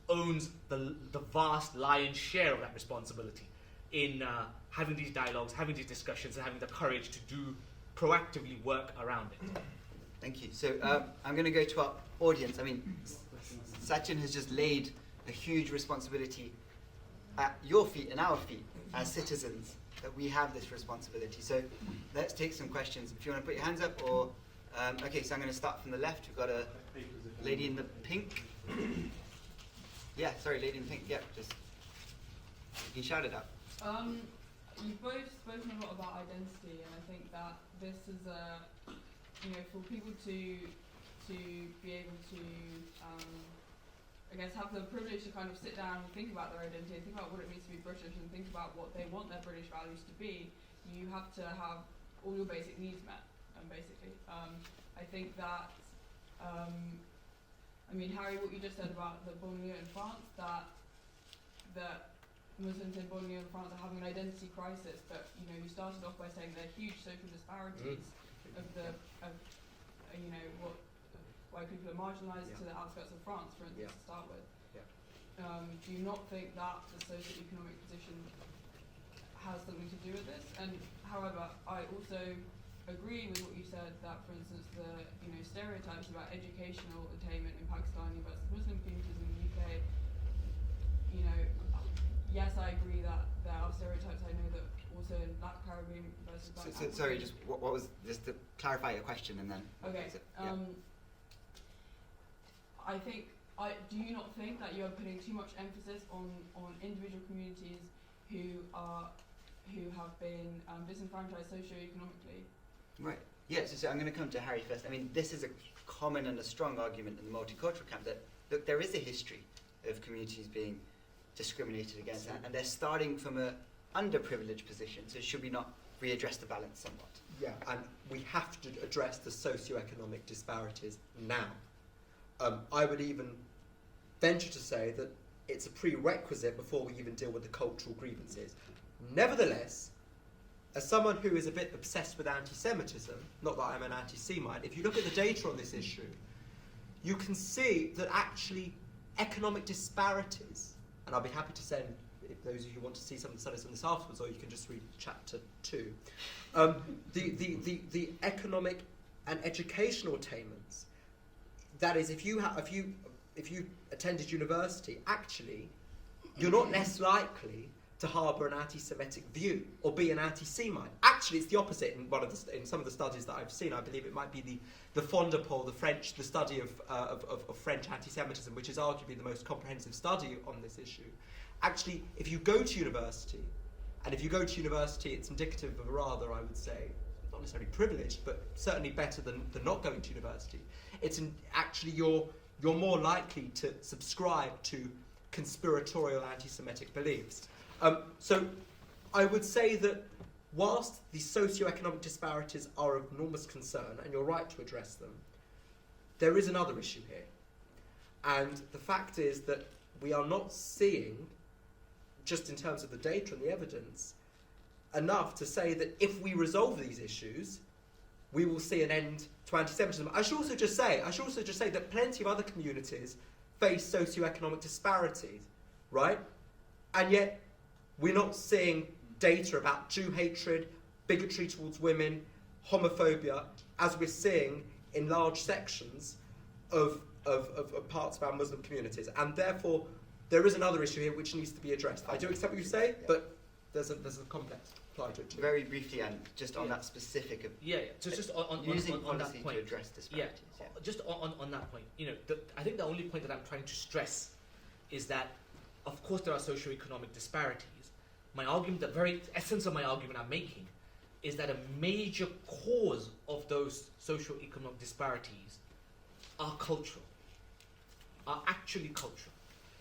owns the vast lion's share of that responsibility in having these dialogues, having these discussions, and having the courage to proactively work around it. Thank you. So I'm going to go to our audience. I mean, Sachin has just laid a huge responsibility at your feet and our feet as citizens, that we have this responsibility. So let's take some questions. If you want to put your hands up, or okay, so I'm going to start from the left. We've got a lady in the pink. Yeah, sorry, lady in pink. Yeah, just you can shout it out. You've both spoken a lot about identity, and I think that this is for people to be able to I guess have the privilege to kind of sit down and think about their identity, and think about what it means to be British, and think about what they want their British values to be. You have to have all your basic needs met, basically. I think that Harry, what you just said about the banlieue in France, that Muslims in banlieue in France are having an identity crisis, but you started off by saying there are huge social disparities why people are marginalised to the outskirts of France, for instance, to start with. Do you not think that the socio-economic position has something to do with this? And however, I also agree with what you said, that for instance the stereotypes about educational attainment in Pakistani versus Muslim communities in the UK, yes, I agree that there are stereotypes. I know that also in Black Caribbean versus Black African. Sorry, just what was, just to clarify your question, and then okay. Do you not think that you are putting too much emphasis on individual communities who have been disenfranchised socio-economically? Right. Yeah, so I'm going to come to Harry first. I mean, this is a common and a strong argument in the multicultural camp that, look, there is a history of communities being discriminated against, and they're starting from an underprivileged position, so should we not readdress the balance somewhat? Yeah, and we have to address the socio-economic disparities now. I would even venture to say that it's a prerequisite before we even deal with the cultural grievances. Nevertheless, as someone who is a bit obsessed with anti-Semitism, not that I'm an anti-Semite, if you look at the data on this issue, you can see that actually economic disparities, and I'll be happy to send, if those of you who want to see some of the studies on this afterwards, or you can just read chapter 2, the economic and educational attainments. That is, if you attended university, actually, you're not less likely to harbour an anti-Semitic view or be an anti-Semite. Actually, it's the opposite in some of the studies that I've seen. I believe it might be the Fondapol, the study of French anti-Semitism, which is arguably the most comprehensive study on this issue. Actually, if you go to university, it's indicative of a rather, I would say, not necessarily privileged, but certainly better than not going to university. Actually you're more likely to subscribe to conspiratorial anti-Semitic beliefs. So I would say that whilst the socio-economic disparities are of enormous concern, and you're right to address them, there is another issue here. And the fact is that we are not seeing, just in terms of the data and the evidence, enough to say that if we resolve these issues, we will see an end to anti-Semitism. I should also just say that plenty of other communities face socio-economic disparities, right? And yet we're not seeing data about Jew hatred, bigotry towards women, homophobia, as we're seeing in large sections of parts of our Muslim communities. And therefore, there is another issue here which needs to be addressed. I do accept what you say, but there's a complex apply to it too. Very briefly, and just on that specific of So just on using on policy that point, to address disparities. just on that point, I think the only point that I'm trying to stress is that, of course, there are socio-economic disparities. My argument, the very essence of my argument I'm making, is that a major cause of those socio-economic disparities are cultural, are actually cultural.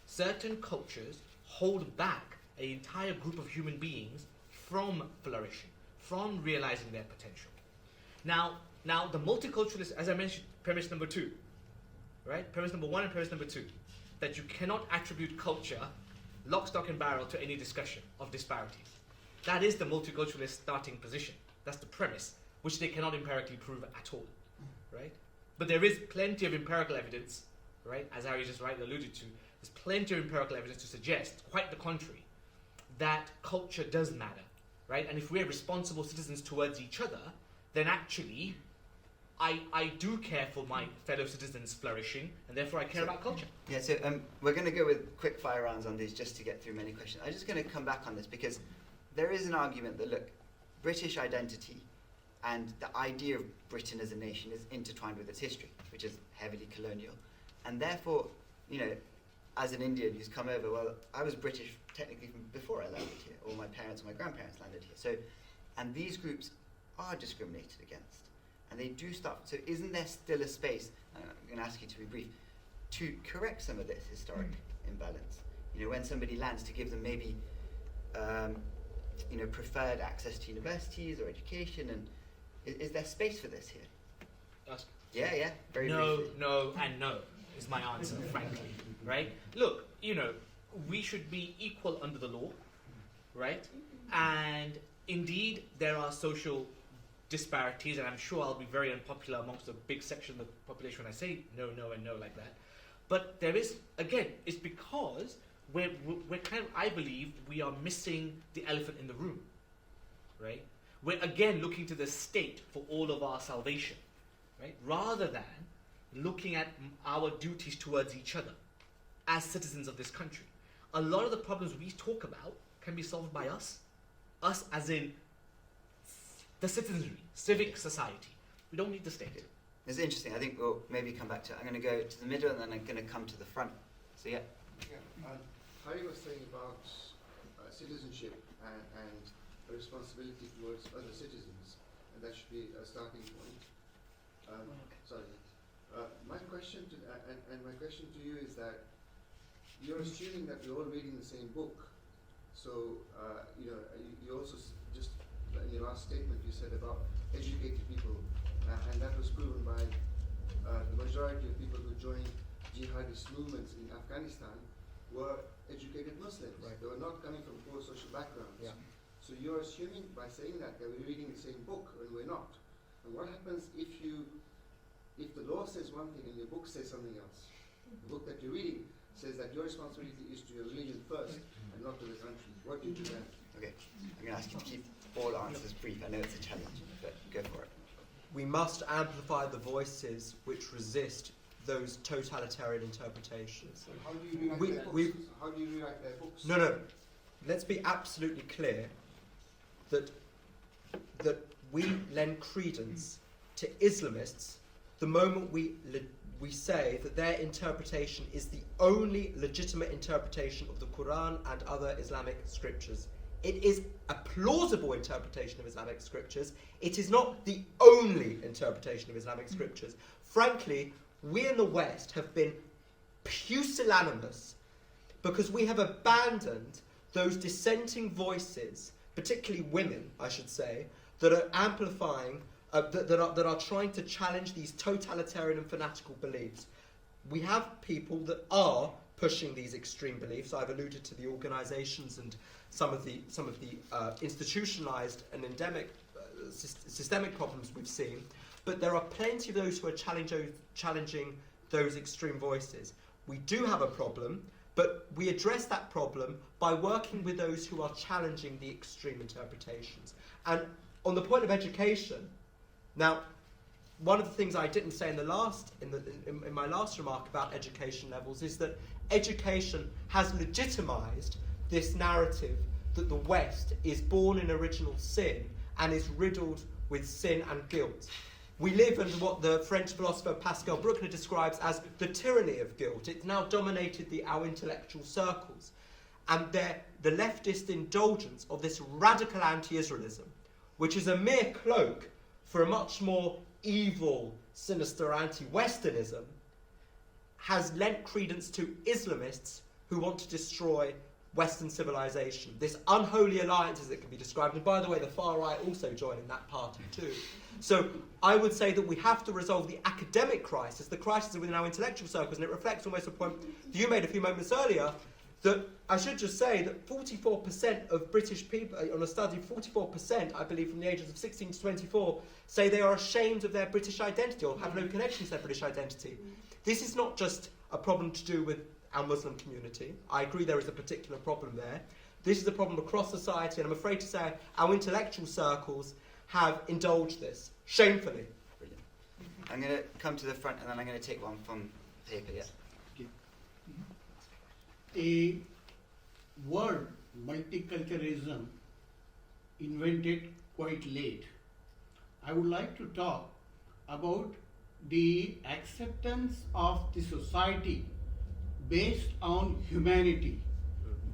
Certain cultures hold back an entire group of human beings from flourishing, from realizing their potential. Now the multiculturalist, as I mentioned, premise number 2, right? Premise number 1 and premise number 2, that you cannot attribute culture, lock, stock and barrel, to any discussion of disparities. That is the multiculturalist starting position. That's the premise, which they cannot empirically prove at all, right? But there is plenty of empirical evidence, right, as Harry just rightly alluded to, there's plenty of empirical evidence to suggest, quite the contrary, that culture does matter, right? And if we're responsible citizens towards each other, then actually I do care for my fellow citizens flourishing, and therefore I care about culture. Yeah, so we're going to go with quick fire rounds on these just to get through many questions. I'm just going to come back on this because there is an argument that, look, British identity and the idea of Britain as a nation is intertwined with its history, which is heavily colonial. And therefore, you know, as an Indian who's come over, well, I was British technically from before I landed here, or my parents or my grandparents landed here. So, and these groups are discriminated against. And they do start, so isn't there still a space, I'm going to ask you to be brief, to correct some of this historic imbalance? You know, when somebody lands, to give them maybe, you know, preferred access to universities or education, and is there space for this here? Ask. Yeah, very No, briefly. no, and no is my answer, frankly, right? Look, you know, we should be equal under the law, right? And indeed, there are social disparities, and I'm sure I'll be very unpopular amongst a big section of the population when I say no, no, and no like that. But there is, again, it's because we're kind of, I believe, we are missing the elephant in the room, right? We're again looking to the state for all of our salvation, right? Rather than looking at our duties towards each other as citizens of this country. A lot of the problems we talk about can be solved by us as in the citizenry, civic society. We don't need the state. It's interesting. I think we'll maybe come back to it. I'm going to go to the middle and then I'm going to come to the front. So yeah. Harry was saying about citizenship and responsibility towards other citizens, and that should be a starting point. Sorry. My question to my question to you is that you're assuming that we're all reading the same book. So you know, you also just in your last statement you said about educated people, and that was proven by the majority of people who joined jihadist movements in Afghanistan were educated Muslims. Right. They were not coming from poor social backgrounds. Yeah. So you're assuming by saying that we're reading the same book when we're not. And what happens if the law says one thing and your book says something else? The book that you're reading says that your responsibility is to your religion first and not to the country. What do you do then? Okay. I'm going to ask you to keep all answers brief. I know it's a challenge, but go for it. We must amplify the voices which resist those totalitarian interpretations. How do you rewrite their books? How do you rewrite their books? No. Let's be absolutely clear that we lend credence to Islamists the moment we say that their interpretation is the only legitimate interpretation of the Quran and other Islamic scriptures. It is a plausible interpretation of Islamic scriptures. It is not the only interpretation of Islamic scriptures. Frankly, we in the West have been pusillanimous because we have abandoned those dissenting voices, particularly women, I should say, that are amplifying, that are trying to challenge these totalitarian and fanatical beliefs. We have people that are pushing these extreme beliefs. I've alluded to the organisations and some of the institutionalised and endemic systemic problems we've seen. But there are plenty of those who are challenging those extreme voices. We do have a problem, but we address that problem by working with those who are challenging the extreme interpretations. And on the point of education, now, one of the things I didn't say in my last remark about education levels is that education has legitimised this narrative that the West is born in original sin and is riddled with sin and guilt. We live under what the French philosopher Pascal Bruckner describes as the tyranny of guilt. It's now dominated our intellectual circles. And the leftist indulgence of this radical anti-Israelism, which is a mere cloak for a much more evil, sinister anti-Westernism, has lent credence to Islamists who want to destroy Western civilization, this unholy alliance as it can be described, and by the way, the far right also join in that party too. So I would say that we have to resolve the academic crisis, the crisis within our intellectual circles, and it reflects almost a point that you made a few moments earlier, that I should just say that 44% of British people, on a study, 44%, I believe, from the ages of 16 to 24, say they are ashamed of their British identity or have no connection to their British identity. This is not just a problem to do with our Muslim community. I agree there is a particular problem there. This is a problem across society, and I'm afraid to say our intellectual circles have indulged this, shamefully. Brilliant. I'm going to come to the front, and then I'm going to take one from paper, yeah. A word, multiculturalism, invented quite late. I would like to talk about the acceptance of the society based on humanity.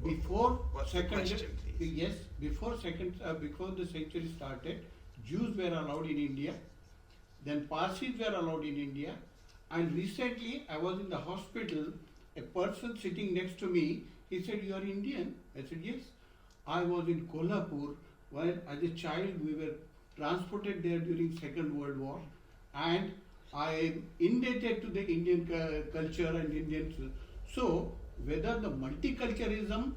Before What's the second, question, please? yes, before the century started, Jews were allowed in India, then Parsis were allowed in India, and recently I was in the hospital. A person sitting next to me, he said, "You are Indian?" I said, "Yes." I was in Kolhapur when, as a child, we were transported there during Second World War, and I am indebted to the Indian culture and Indian. So, whether the multiculturalism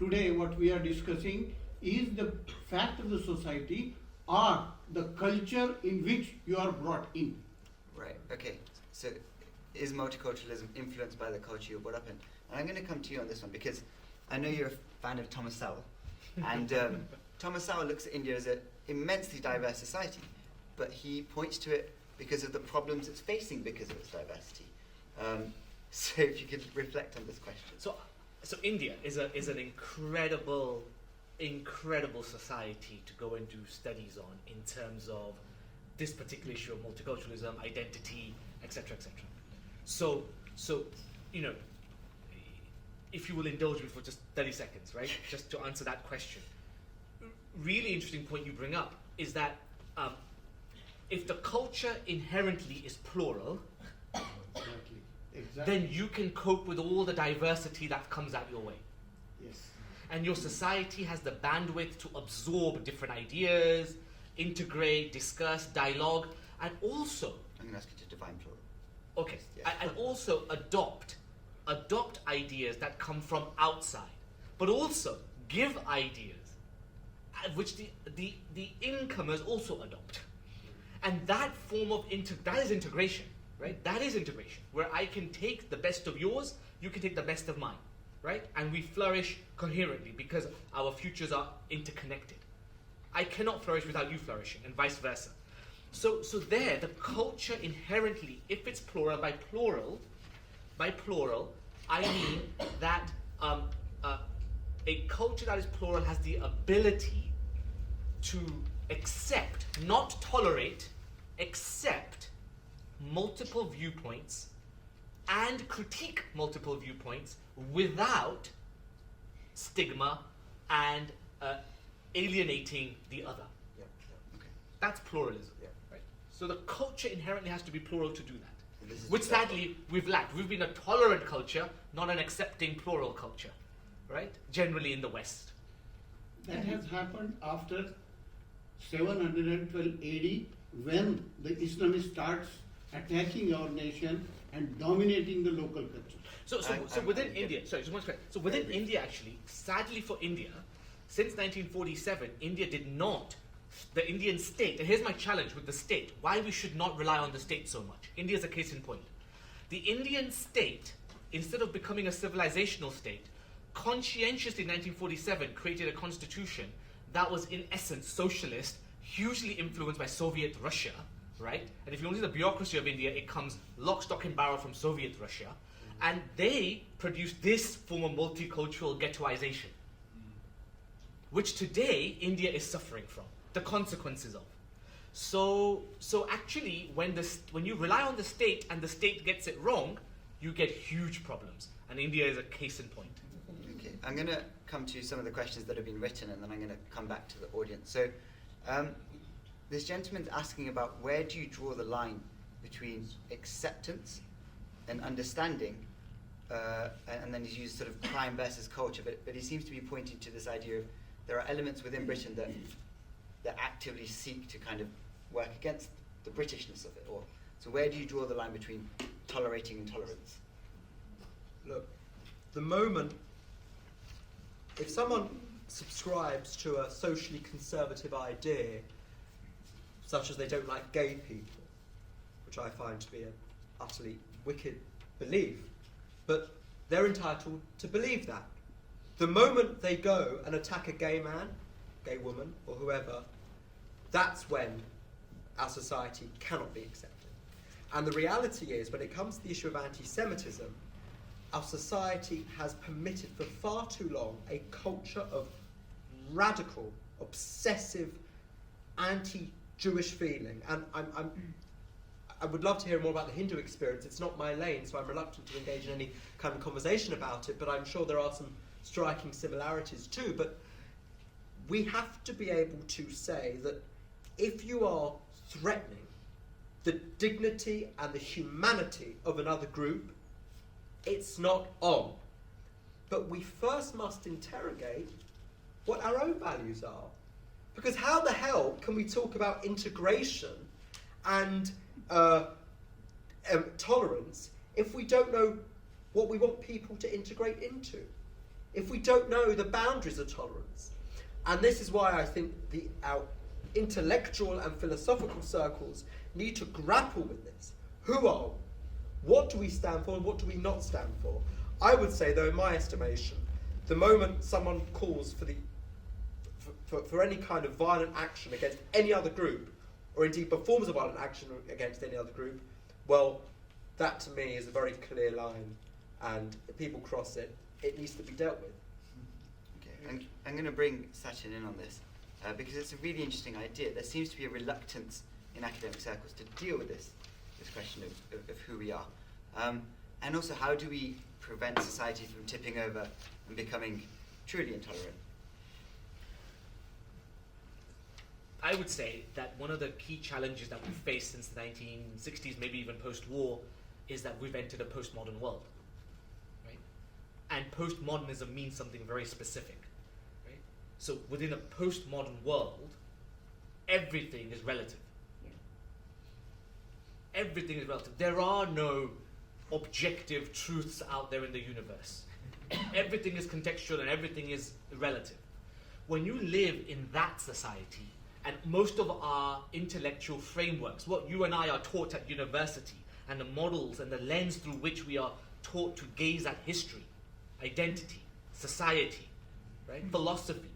today, what we are discussing, is the fact of the society or the culture in which you are brought in. Right, okay. So is multiculturalism influenced by the culture you're brought up in? And I'm going to come to you on this one because I know you're a fan of Thomas Sowell. And Thomas Sowell looks at India as an immensely diverse society, but he points to it because of the problems it's facing because of its diversity. So if you could reflect on this question. So India is an incredible society to go and do studies on in terms of this particular issue of multiculturalism, identity, etc., etc. So you know, if you will indulge me for just 30 seconds, right, just to answer that question. Really interesting point you bring up is that if the culture inherently is plural, Exactly. then you can cope with all the diversity that comes out your way. Yes. And your society has the bandwidth to absorb different ideas, integrate, discuss, dialogue, and also, I'm going to ask you to define plural. okay, Yeah. and also adopt ideas that come from outside, but also give ideas which the incomers also adopt. And that form of that is integration, right? That is integration, where I can take the best of yours, you can take the best of mine, right? And we flourish coherently because our futures are interconnected. I cannot flourish without you flourishing, and vice versa. So there, the culture inherently, if it's plural, by plural, I mean that a culture that is plural has the ability to accept, not tolerate, accept multiple viewpoints and critique multiple viewpoints without stigma and alienating the other. Yeah. Okay. That's pluralism. Yeah. Right? So the culture inherently has to be plural to do that. So this is Which the- sadly we've lacked. We've been a tolerant culture, not an accepting plural culture, right? Generally in the West. That has happened after 712 AD when the Islamists starts attacking our nation and dominating the local culture. So within India, sorry, just one second. So within India, actually, sadly for India, since 1947, India did not, the Indian state, and here's my challenge with the state, why we should not rely on the state so much. India is a case in point. The Indian state, instead of becoming a civilizational state, conscientiously in 1947 created a constitution that was in essence socialist, hugely influenced by Soviet Russia, right? And if you look at the bureaucracy of India, it comes lock, stock and barrel from Soviet Russia. And they produced this form of multicultural ghettoization, which today India is suffering from, the consequences of. So actually, when you rely on the state and the state gets it wrong, you get huge problems. And India is a case in point. Okay, I'm going to come to some of the questions that have been written, and then I'm going to come back to the audience. So, this gentleman's asking about where do you draw the line between acceptance and understanding and then he's used sort of crime versus culture, but he seems to be pointing to this idea of there are elements within Britain that actively seek to kind of work against the Britishness of it. Or so where do you draw the line between tolerating intolerance? Look, the moment, if someone subscribes to a socially conservative idea, such as they don't like gay people, which I find to be an utterly wicked belief, but they're entitled to believe that. The moment they go and attack a gay man, gay woman, or whoever, that's when our society cannot be accepted. And the reality is, when it comes to the issue of anti-Semitism, our society has permitted for far too long a culture of radical, obsessive, anti-Jewish feeling. And I would love to hear more about the Hindu experience. It's not my lane, so I'm reluctant to engage in any kind of conversation about it, but I'm sure there are some striking similarities too. But we have to be able to say that if you are threatening the dignity and the humanity of another group, it's not on. But we first must interrogate what our own values are. Because how the hell can we talk about integration and tolerance if we don't know what we want people to integrate into? If we don't know the boundaries of tolerance? And this is why I think our intellectual and philosophical circles need to grapple with this. Who are we? What do we stand for and what do we not stand for? I would say, though, in my estimation, the moment someone calls for any kind of violent action against any other group, or indeed performs a violent action against any other group, well, that to me is a very clear line, and if people cross it, it needs to be dealt with. Okay, I'm going to bring Sachin in on this, because it's a really interesting idea. There seems to be a reluctance in academic circles to deal with this question of who we are. And also, how do we prevent society from tipping over and becoming truly intolerant? I would say that one of the key challenges that we've faced since the 1960s, maybe even post-war, is that we've entered a postmodern world, right? And postmodernism means something very specific, right? So within a postmodern world, everything is relative. Everything is relative. There are no objective truths out there in the universe. Everything is contextual and everything is relative. When you live in that society, and most of our intellectual frameworks, what you and I are taught at university, and the models and the lens through which we are taught to gaze at history, identity, society, right, philosophy,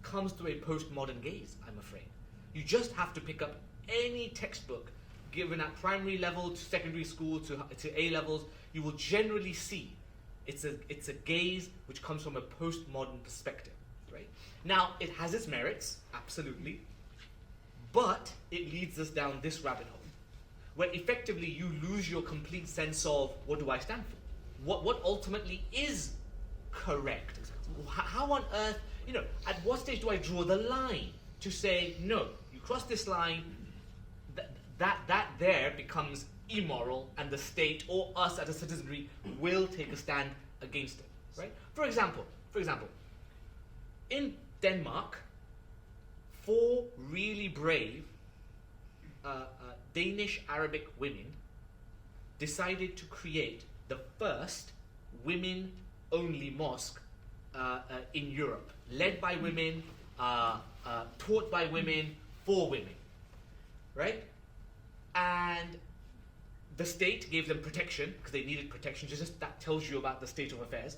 comes through a postmodern gaze, I'm afraid. You just have to pick up any textbook given at primary level to secondary school to A levels. You will generally see it's a gaze which comes from a postmodern perspective, right? Now, it has its merits, absolutely, but it leads us down this rabbit hole, where effectively you lose your complete sense of what do I stand for? What ultimately is correct? How on earth, at what stage do I draw the line to say, no, you cross this line, that there becomes immoral, and the state or us as a citizenry will take a stand against it, right? For example, in Denmark, 4 really brave Danish Arabic women decided to create the first women-only mosque in Europe, led by women, taught by women, for women, right? And the state gave them protection because they needed protection. Just that tells you about the state of affairs.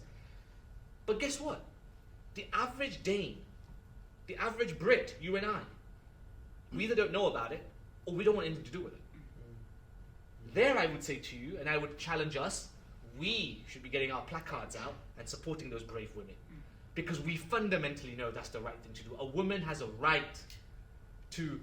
But guess what? The average Dane, the average Brit, you and I, we either don't know about it or we don't want anything to do with it. There I would say to you, and I would challenge us, we should be getting our placards out and supporting those brave women, because we fundamentally know that's the right thing to do. A woman has a right to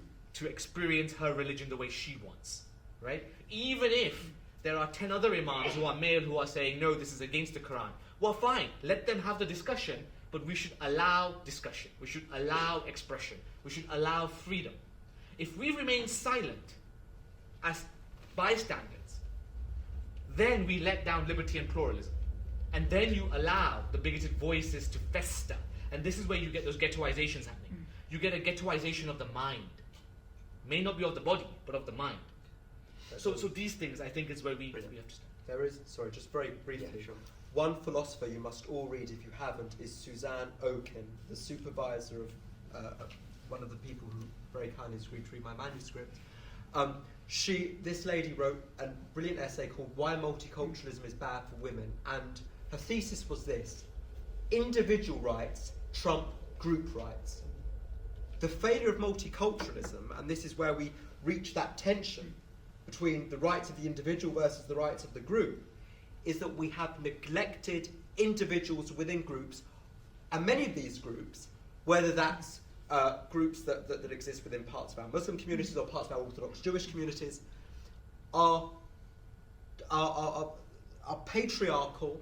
experience her religion the way she wants, right? Even if there are 10 other imams who are male who are saying, no, this is against the Quran. Well, fine, let them have the discussion, but we should allow discussion. We should allow expression. We should allow freedom. If we remain silent as bystanders, then we let down liberty and pluralism. And then you allow the bigoted voices to fester. And this is where you get those ghettoizations happening. You get a ghettoization of the mind. May not be of the body, but of the mind. So these things, I think, is where we have to start. There is, sorry, just very briefly. Yeah, sure. One philosopher you must all read if you haven't is Suzanne Okin, the supervisor of one of the people who very kindly agreed to read my manuscript. This lady wrote a brilliant essay called Why Multiculturalism is Bad for Women, and her thesis was this: individual rights trump group rights. The failure of multiculturalism, and this is where we reach that tension between the rights of the individual versus the rights of the group, is that we have neglected individuals within groups, and many of these groups, whether that's groups that exist within parts of our Muslim communities or parts of our Orthodox Jewish communities, are patriarchal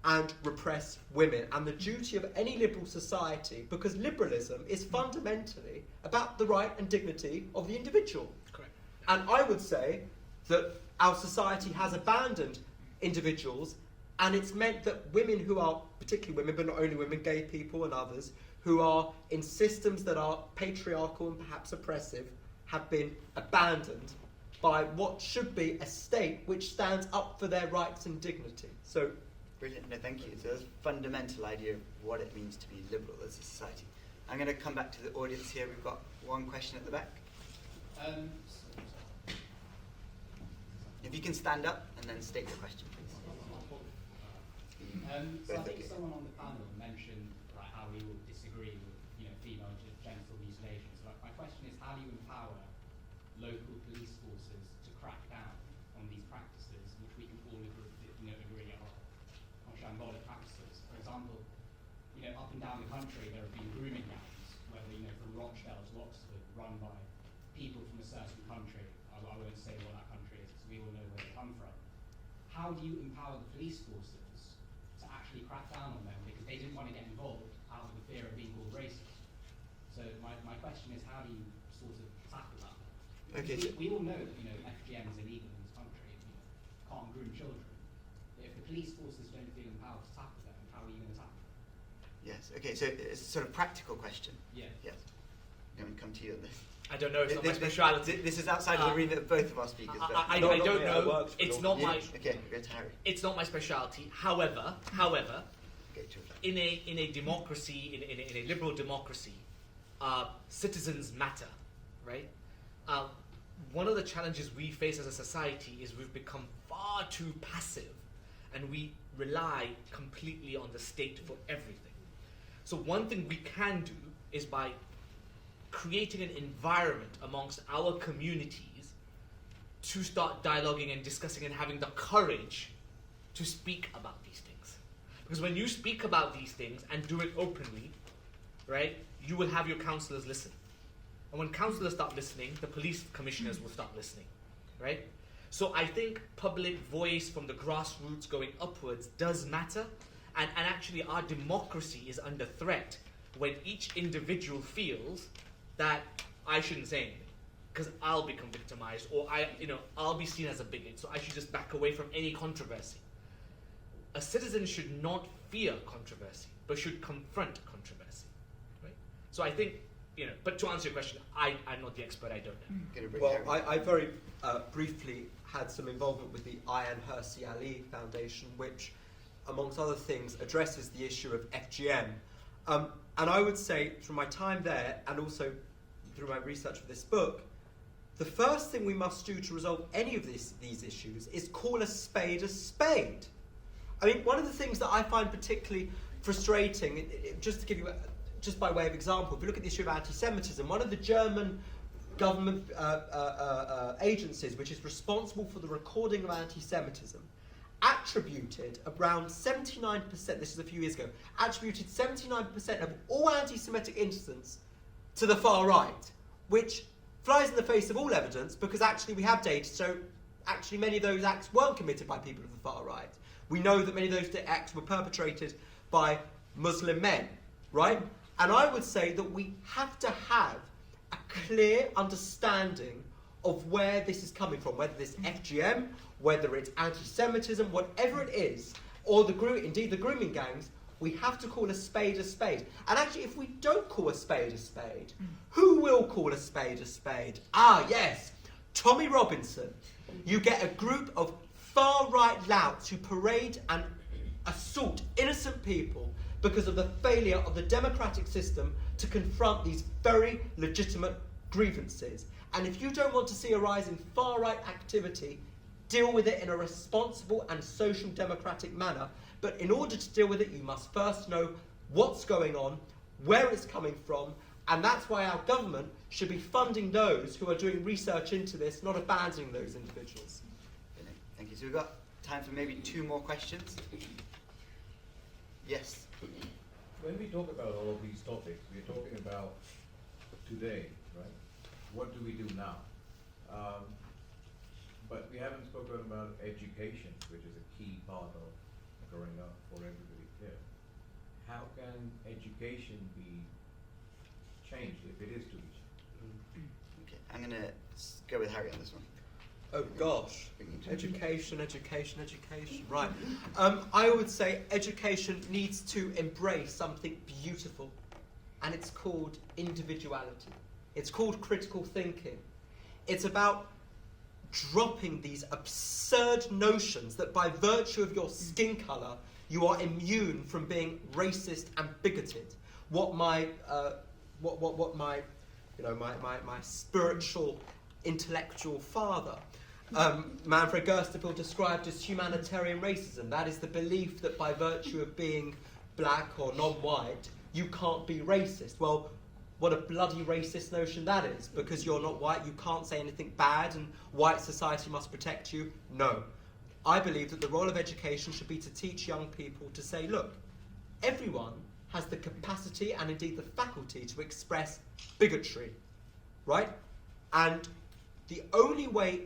and repress women. And the duty of any liberal society, because liberalism is fundamentally about the right and dignity of the individual. Correct. And I would say that our society has abandoned individuals, and it's meant that women who are, particularly women, but not only women, gay people and others, who are in systems that are patriarchal and perhaps oppressive, have been abandoned by what should be a state which stands up for their rights and dignity. So, Brilliant, no, thank you. So that's a fundamental idea of what it means to be liberal as a society. I'm going to come back to the audience here. We've got one question at the back. If you can stand up and then state your question, please. So I think someone on the panel mentioned how we will disagree with female genital mutilation. So my question is, how do you empower local police forces to crack down on these practices, which we can all agree are shambolic practices? For example, up and down the country there have been grooming gangs, whether from Rochdale to Oxford, run by people from a certain country. I won't say what that country is, because we all know where they come from. How do you empower the police forces to actually crack down on them, because they didn't want to get involved out of the fear of being called racist? So my question is, how do you sort of tackle that? Okay. We all know that FGM is illegal in this country. Can't groom children. But if the police forces don't feel empowered to tackle them, how are you going to tackle them? Yes, okay, so it's a sort of practical question. Yeah. Yes. I'm going to come to you on this. I don't know, it's not my speciality. This is outside of the remit of both of our speakers. but- I No, don't not me, I know. worked for It's an not Yeah, my Okay, go to Harry. it's not my speciality. However, Go to in a democracy, in a liberal democracy, citizens matter, right? One of the challenges we face as a society is we've become far too passive, and we rely completely on the state for everything. So one thing we can do is by creating an environment amongst our communities to start dialoguing and discussing and having the courage to speak about these things. Because when you speak about these things and do it openly, right, you will have your councillors listen. And when councillors start listening, the police commissioners will start listening, right? So I think public voice from the grassroots going upwards does matter, and actually our democracy is under threat when each individual feels that I shouldn't say anything because I'll become victimized, or I'll be seen as a bigot, so I should just back away from any controversy. A citizen should not fear controversy, but should confront controversy, right? So I think, but to answer your question, I'm not the expert, I don't know. well, I very briefly had some involvement with the Ayan Hirsi Ali Foundation, which, amongst other things, addresses the issue of FGM. And I would say, from my time there, and also through my research for this book, the first thing we must do to resolve any of these issues is call a spade a spade. I mean, one of the things that I find particularly frustrating, just to give you, just by way of example, if you look at the issue of anti-Semitism, one of the German government agencies which is responsible for the recording of anti-Semitism attributed around 79%, this is a few years ago, attributed 79% of all anti-Semitic incidents to the far right, which flies in the face of all evidence, because actually we have data, so actually many of those acts weren't committed by people of the far right. We know that many of those acts were perpetrated by Muslim men, right? And I would say that we have to have a clear understanding of where this is coming from, whether it's FGM, whether it's anti-Semitism, whatever it is, or indeed the grooming gangs, we have to call a spade a spade. And actually, if we don't call a spade, who will call a spade a spade? Ah, yes, Tommy Robinson. You get a group of far-right louts who parade and assault innocent people because of the failure of the democratic system to confront these very legitimate grievances. And if you don't want to see a rise in far-right activity, deal with it in a responsible and social democratic manner. But in order to deal with it, you must first know what's going on, where it's coming from, and that's why our government should be funding those who are doing research into this, not abandoning those individuals. Brilliant. Thank you. So we've got time for maybe 2 more questions. Yes. When we talk about all of these topics, we're talking about today, right? What do we do now? But we haven't spoken about education, which is a key part of growing up for everybody here. How can education be changed if it is to be changed? Okay, I'm going to go with Harry on this one. Oh gosh, education. Right. I would say education needs to embrace something beautiful, and it's called individuality. It's called critical thinking. It's about dropping these absurd notions that by virtue of your skin colour you are immune from being racist and bigoted. What my spiritual intellectual father, Manfred Gerstapel, described as humanitarian racism. That is the belief that by virtue of being black or non-white you can't be racist. Well, what a bloody racist notion that is. Because you're not white, you can't say anything bad and white society must protect you. No. I believe that the role of education should be to teach young people to say, look, everyone has the capacity and indeed the faculty to express bigotry, right? And the only way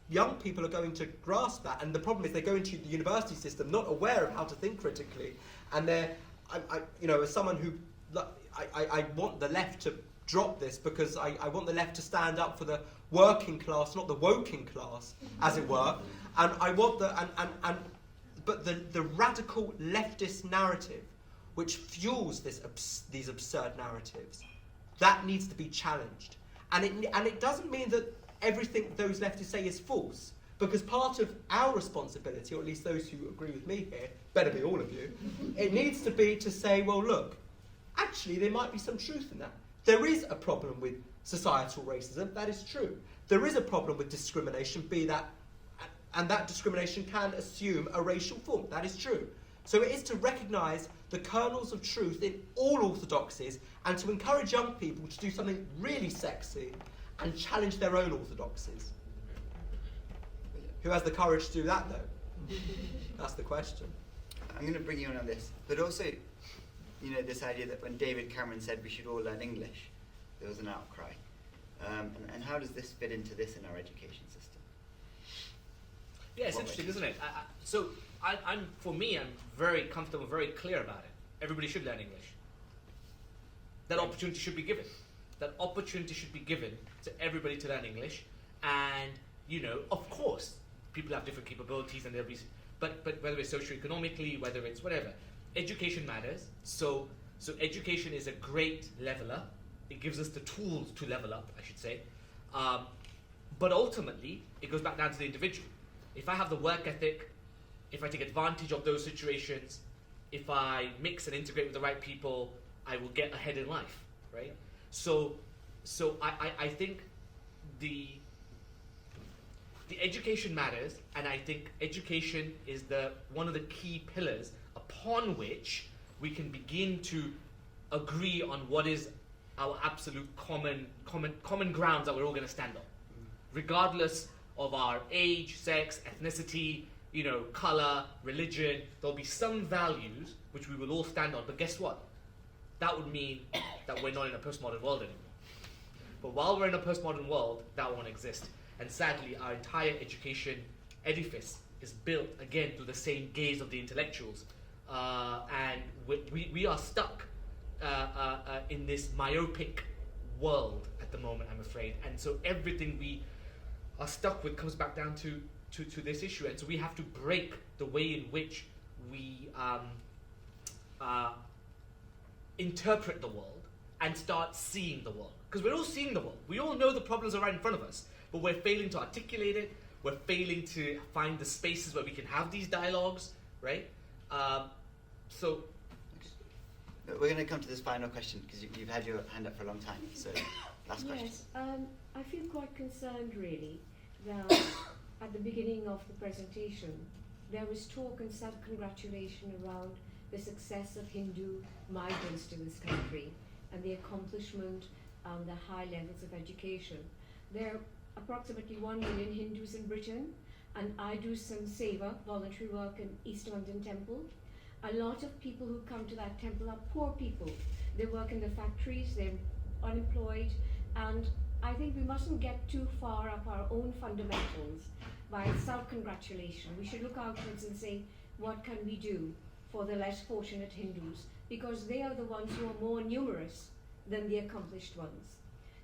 young people are going to grasp that, and the problem is they go into the university system not aware of how to think critically, and they're, as someone who, I want the left to drop this because I want the left to stand up for the working class, not the woking class, as it were. And I want but the radical leftist narrative, which fuels these absurd narratives, that needs to be challenged. And it doesn't mean that everything those leftists say is false, because part of our responsibility, or at least those who agree with me here, better be all of you, it needs to be to say, well, look, actually, there might be some truth in that. There is a problem with societal racism, that is true. There is a problem with discrimination, and that discrimination can assume a racial form, that is true. So it is to recognise the kernels of truth in all orthodoxies and to encourage young people to do something really sexy and challenge their own orthodoxies. Who has the courage to do that, though? That's the question. I'm going to bring you on this, but also, this idea that when David Cameron said we should all learn English, there was an outcry. And how does this fit into this in our education system? Yeah, it's interesting, isn't it? I'm very comfortable, very clear about it. Everybody should learn English. That opportunity should be given. That opportunity should be given to everybody to learn English. And, of course, people have different capabilities, and but whether it's socioeconomically, whether it's whatever, education matters. So education is a great leveler. It gives us the tools to level up, I should say. But ultimately, it goes back down to the individual. If I have the work ethic, if I take advantage of those situations, if I mix and integrate with the right people, I will get ahead in life, right? So I think the education matters, and I think education is one of the key pillars upon which we can begin to agree on what is our absolute common grounds that we're all going to stand on, regardless of our age, sex, ethnicity, color, religion. There'll be some values which we will all stand on, but guess what? That would mean that we're not in a postmodern world anymore. But while we're in a postmodern world, that won't exist. And sadly, our entire education edifice is built, again, through the same gaze of the intellectuals. And we are stuck in this myopic world at the moment, I'm afraid. And so everything we are stuck with comes back down to this issue. And so we have to break the way in which we interpret the world and start seeing the world. Because we're all seeing the world. We all know the problems are right in front of us, but we're failing to articulate it. We're failing to find the spaces where we can have these dialogues, right? So We're going to come to this final question because you've had your hand up for a long time. So, last question. Yes, I feel quite concerned really that at the beginning of the presentation there was talk and self-congratulation around the success of Hindu migrants to this country and the accomplishment and the high levels of education. There are approximately 1 million Hindus in Britain, and I do some seva, voluntary work in East London Temple. A lot of people who come to that temple are poor people. They work in the factories, they're unemployed, and I think we mustn't get too far up our own fundamentals by self-congratulation. We should look outwards and say, what can we do for the less fortunate Hindus? Because they are the ones who are more numerous than the accomplished ones.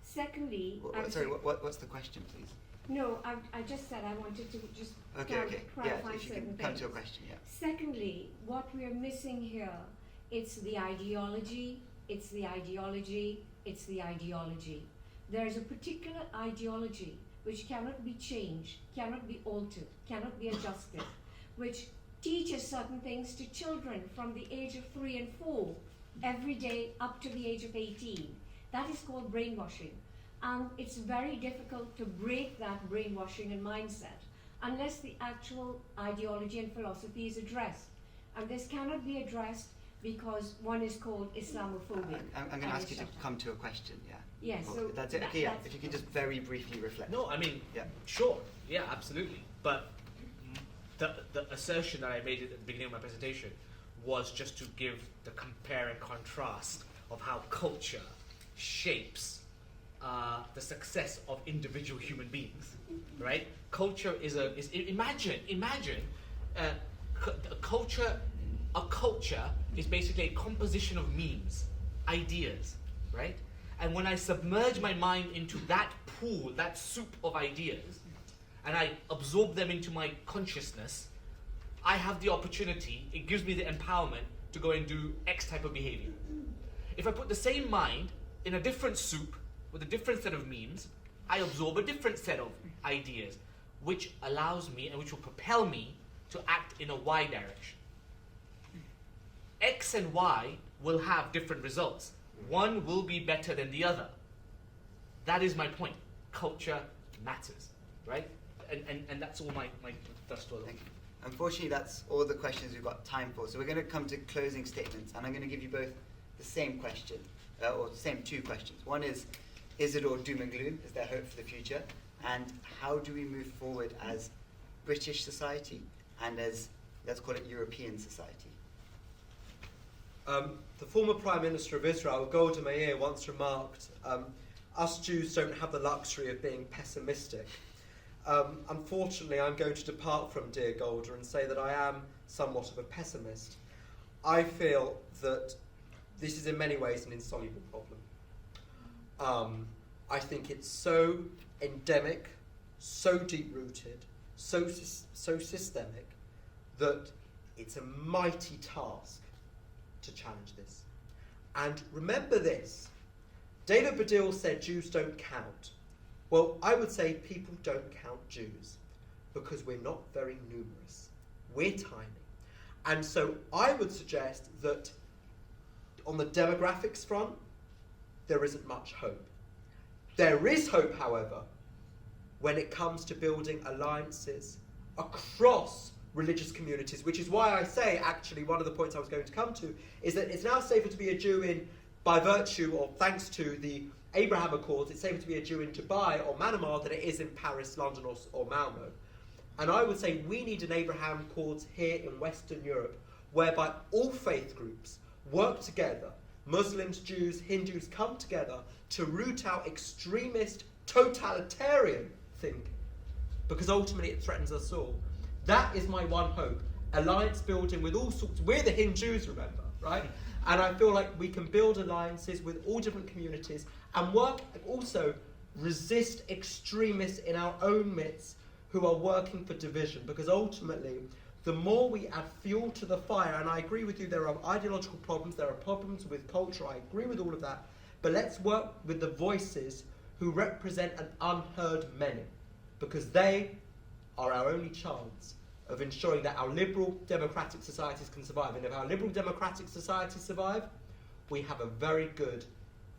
Secondly, What's the question, please? No, I just said I wanted to just Okay. clarify Yeah, if you certain can things. come to a question, yeah. Secondly, what we're missing here, it's the ideology, it's the ideology, it's the ideology. There's a particular ideology which cannot be changed, cannot be altered, cannot be adjusted, which teaches certain things to children from the age of 3 and 4 every day up to the age of 18. That is called brainwashing. And it's very difficult to break that brainwashing and mindset unless the actual ideology and philosophy is addressed. And this cannot be addressed because one is called Islamophobia. I'm going to ask you to come to a question, yeah. Yes, Well, so that's it. Okay, yeah. If you could just very briefly reflect. no, I mean, Yeah. sure, yeah, absolutely. But the assertion that I made at the beginning of my presentation was just to give the compare and contrast of how culture shapes the success of individual human beings, right? Culture imagine a culture is basically a composition of memes, ideas, right? And when I submerge my mind into that pool, that soup of ideas, and I absorb them into my consciousness, I have the opportunity, it gives me the empowerment to go and do X type of behavior. If I put the same mind in a different soup with a different set of memes, I absorb a different set of ideas, which allows me and which will propel me to act in a Y direction. X and Y will have different results. One will be better than the other. That is my point. Culture matters, right? And that's all my thrust was on. Thank you. Unfortunately, that's all the questions we've got time for. So we're going to come to closing statements, and I'm going to give you both the same question, or the same 2 questions. One is it all doom and gloom? Is there hope for the future? And how do we move forward as British society and as, let's call it, European society? The former Prime Minister of Israel, Golda Meir, once remarked, us Jews don't have the luxury of being pessimistic. Unfortunately, I'm going to depart from dear Golda and say that I am somewhat of a pessimist. I feel that this is in many ways an insoluble problem. I think it's so endemic, so deep-rooted, so systemic, that it's a mighty task to challenge this. And remember this, David Baddiel said Jews don't count. Well, I would say people don't count Jews because we're not very numerous. We're tiny. And so I would suggest that on the demographics front, there isn't much hope. There is hope, however, when it comes to building alliances across religious communities, which is why I say, actually, one of the points I was going to come to is that it's now safer to be a Jew by virtue or thanks to the Abraham Accords, it's safer to be a Jew in Dubai or Manama than it is in Paris, London or Malmo. And I would say we need an Abraham Accords here in Western Europe, whereby all faith groups work together, Muslims, Jews, Hindus come together to root out extremist, totalitarian thinking, because ultimately it threatens us all. That is my one hope. Alliance building with all sorts. We're the Hindus, remember, right? And I feel like we can build alliances with all different communities and work also resist extremists in our own midst who are working for division, because ultimately the more we add fuel to the fire. And I agree with you, there are ideological problems, there are problems with culture, I agree with all of that. But let's work with the voices who represent an unheard many, because they are our only chance of ensuring that our liberal democratic societies can survive. And if our liberal democratic societies survive, we have a very good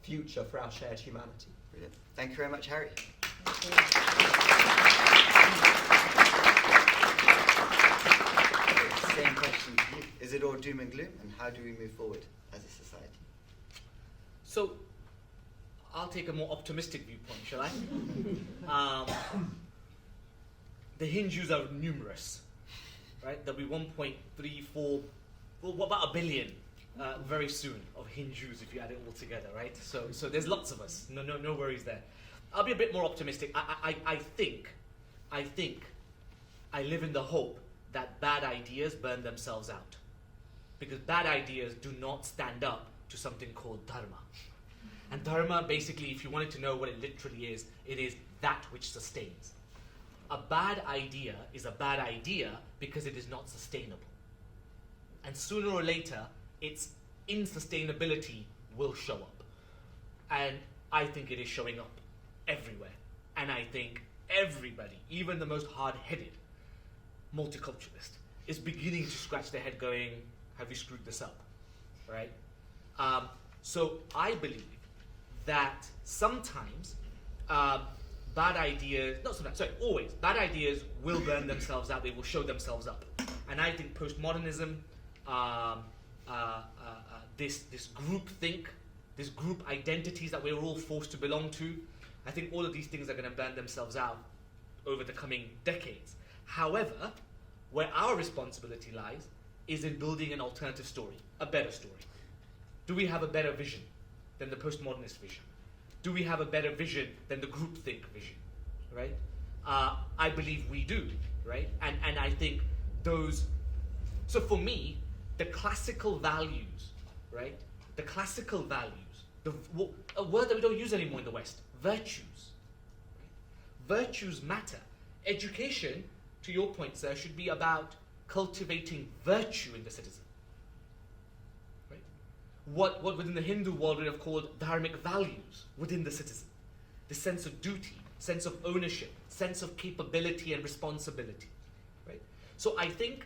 future for our shared humanity. Brilliant. Thank you very much, Harry. Same question to you. Is it all doom and gloom, and how do we move forward as a society? So, I'll take a more optimistic viewpoint, shall I? The Hindus are numerous, right? There'll be 1.34, well, what about a billion very soon of Hindus if you add it all together, right? So there's lots of us. No worries there. I'll be a bit more optimistic. I think I live in the hope that bad ideas burn themselves out, because bad ideas do not stand up to something called dharma. And dharma, basically, if you wanted to know what it literally is, it is that which sustains. A bad idea is a bad idea because it is not sustainable. And sooner or later, its insustainability will show up. And I think it is showing up everywhere. And I think everybody, even the most hard-headed multiculturalist, is beginning to scratch their head going, have you screwed this up? Right? So I believe that sometimes bad ideas, not sometimes, sorry, always, bad ideas will burn themselves out, they will show themselves up. And I think postmodernism, this group think, this group identities that we're all forced to belong to, I think all of these things are going to burn themselves out over the coming decades. However, where our responsibility lies is in building an alternative story, a better story. Do we have a better vision than the postmodernist vision? Do we have a better vision than the groupthink vision, right? I believe we do, right? And I think those, so for me, the classical values, right? The classical values, a word that we don't use anymore in the West, virtues. Right? Virtues matter. Education, to your point, sir, should be about cultivating virtue in the citizen. What within the Hindu world we have called dharmic values within the citizen. The sense of duty, sense of ownership, sense of capability and responsibility. Right? So I think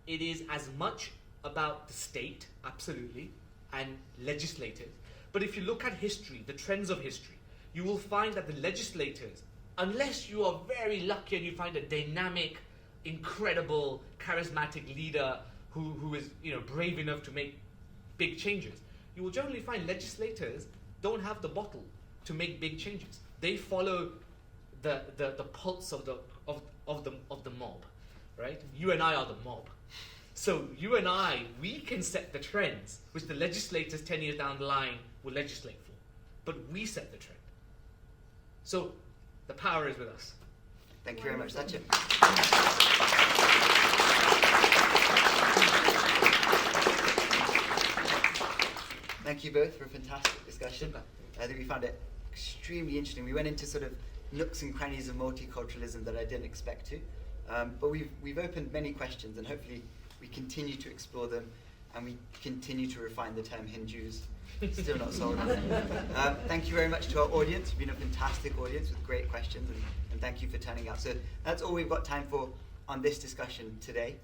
it is as much about the state, absolutely, and legislators. But if you look at history, the trends of history, you will find that the legislators, unless you are very lucky and you find a dynamic, incredible, charismatic leader who is brave enough to make big changes, you will generally find legislators don't have the bottle to make big changes. They follow the pulse of the mob, right? You and I are the mob. So you and I, we can set the trends which the legislators 10 years down the line will legislate for. But we set the trend. So the power is with us. Thank you very much. That's it. Thank you both for a fantastic discussion. I think we found it extremely interesting. We went into sort of nooks and crannies of multiculturalism that I didn't expect to. But we've opened many questions, and hopefully we continue to explore them, and we continue to refine the term Hindus. Still not sold on it. Thank you very much to our audience. You've been a fantastic audience with great questions, and thank you for turning out. So that's all we've got time for on this discussion today.